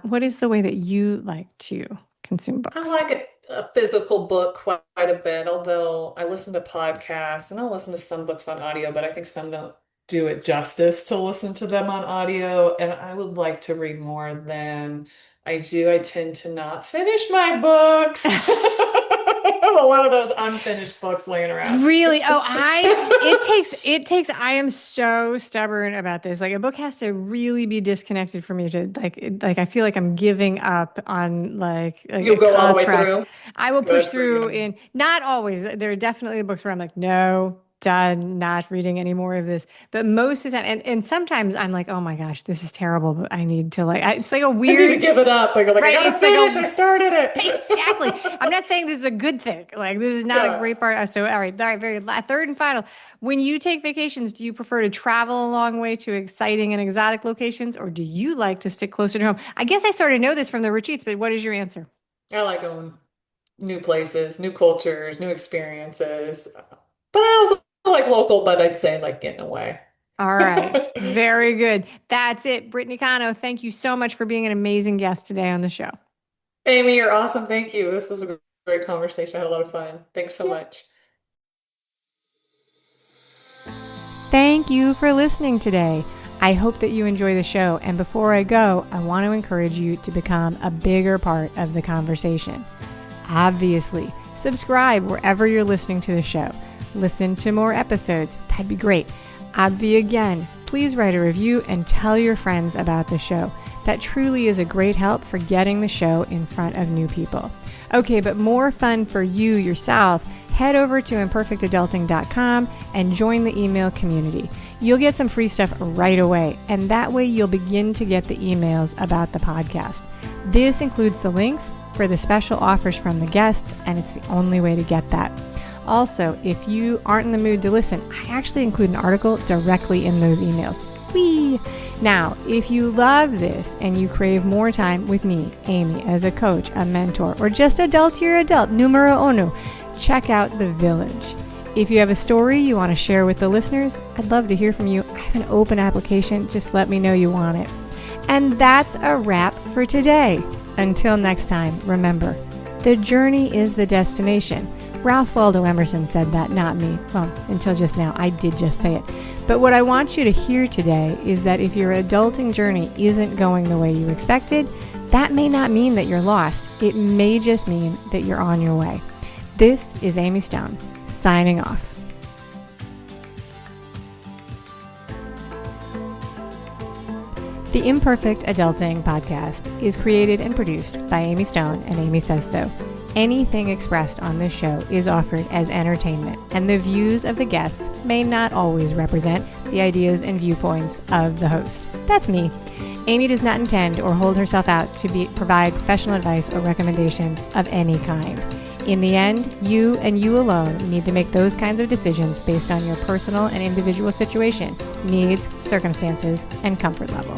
Speaker 1: What is the way that you like to consume
Speaker 2: I
Speaker 1: books?
Speaker 2: like a physical book quite a bit, although I listen to podcasts and I'll listen to some books on audio, but I think some don't do it justice to listen to them on audio. And I would like to read more than I do. I tend to not finish my books. A lot of those unfinished books laying around.
Speaker 1: Really? Oh, I am so stubborn about this. Like a book has to really be disconnected for me to like I feel like I'm giving up on like a
Speaker 2: You'll go all the way
Speaker 1: contract.
Speaker 2: through.
Speaker 1: I will push
Speaker 2: Good for
Speaker 1: through
Speaker 2: you.
Speaker 1: in not always. There are definitely books where I'm like, no, done, not reading any more of this. But most of the time, and sometimes I'm like, oh my gosh, this is terrible, but I need to it's like a
Speaker 2: I need to
Speaker 1: weird,
Speaker 2: give it up, but you're like, I
Speaker 1: right?
Speaker 2: gotta
Speaker 1: It's like
Speaker 2: finish. I
Speaker 1: a
Speaker 2: started
Speaker 1: exactly. I'm
Speaker 2: it.
Speaker 1: not saying this is a good thing. Like this is not a
Speaker 2: Good.
Speaker 1: great part. So all right, third and final. When you take vacations, do you prefer to travel a long way to exciting and exotic locations, or do you like to stick closer to home? I guess I sort of know this from the retreats, but what is your answer?
Speaker 2: I like going new places, new cultures, new experiences. But I also like local, but I'd say like getting away.
Speaker 1: All right, very good. That's it, Brittany Cano. Thank you so much for being an amazing guest today on the show.
Speaker 2: Amy, you're awesome. Thank you. This was a great conversation. I had a lot of fun. Thanks so
Speaker 1: Yeah.
Speaker 2: much.
Speaker 1: Thank you for listening today. I hope that you enjoy the show. And before I go, I want to encourage you to become a bigger part of the conversation. Obviously, subscribe wherever you're listening to the show. Listen to more episodes. That'd be great. Obvi again, please write a review and tell your friends about the show. That truly is a great help for getting the show in front of new people. Okay, but more fun for you yourself, head over to imperfectadulting.com and join the email community. You'll get some free stuff right away, and that way you'll begin to get the emails about the podcast. This includes the links for the special offers from the guests, and it's the only way to get that. Also, if you aren't in the mood to listen, I actually include an article directly in those emails. Whee! Now, if you love this and you crave more time with me, Amy, as a coach, a mentor, or just adultier adult, numero uno, check out The Village. If you have a story you want to share with the listeners, I'd love to hear from you. I have an open application. Just let me know you want it. And that's a wrap for today. Until next time, remember, the journey is the destination. Ralph Waldo Emerson said that, not me. Well, until just now, I did just say it. But what I want you to hear today is that if your adulting journey isn't going the way you expected, that may not mean that you're lost. It may just mean that you're on your way. This is Amy Stone, signing off. The Imperfect Adulting podcast is created and produced by Amy Stone and Amy Says So. Anything expressed on this show is offered as entertainment, and the views of the guests may not always represent the ideas and viewpoints of the host. That's me. Amy does not intend or hold herself out to provide professional advice or recommendations of any kind. In the end, you and you alone need to make those kinds of decisions based on your personal and individual situation, needs, circumstances, and comfort level.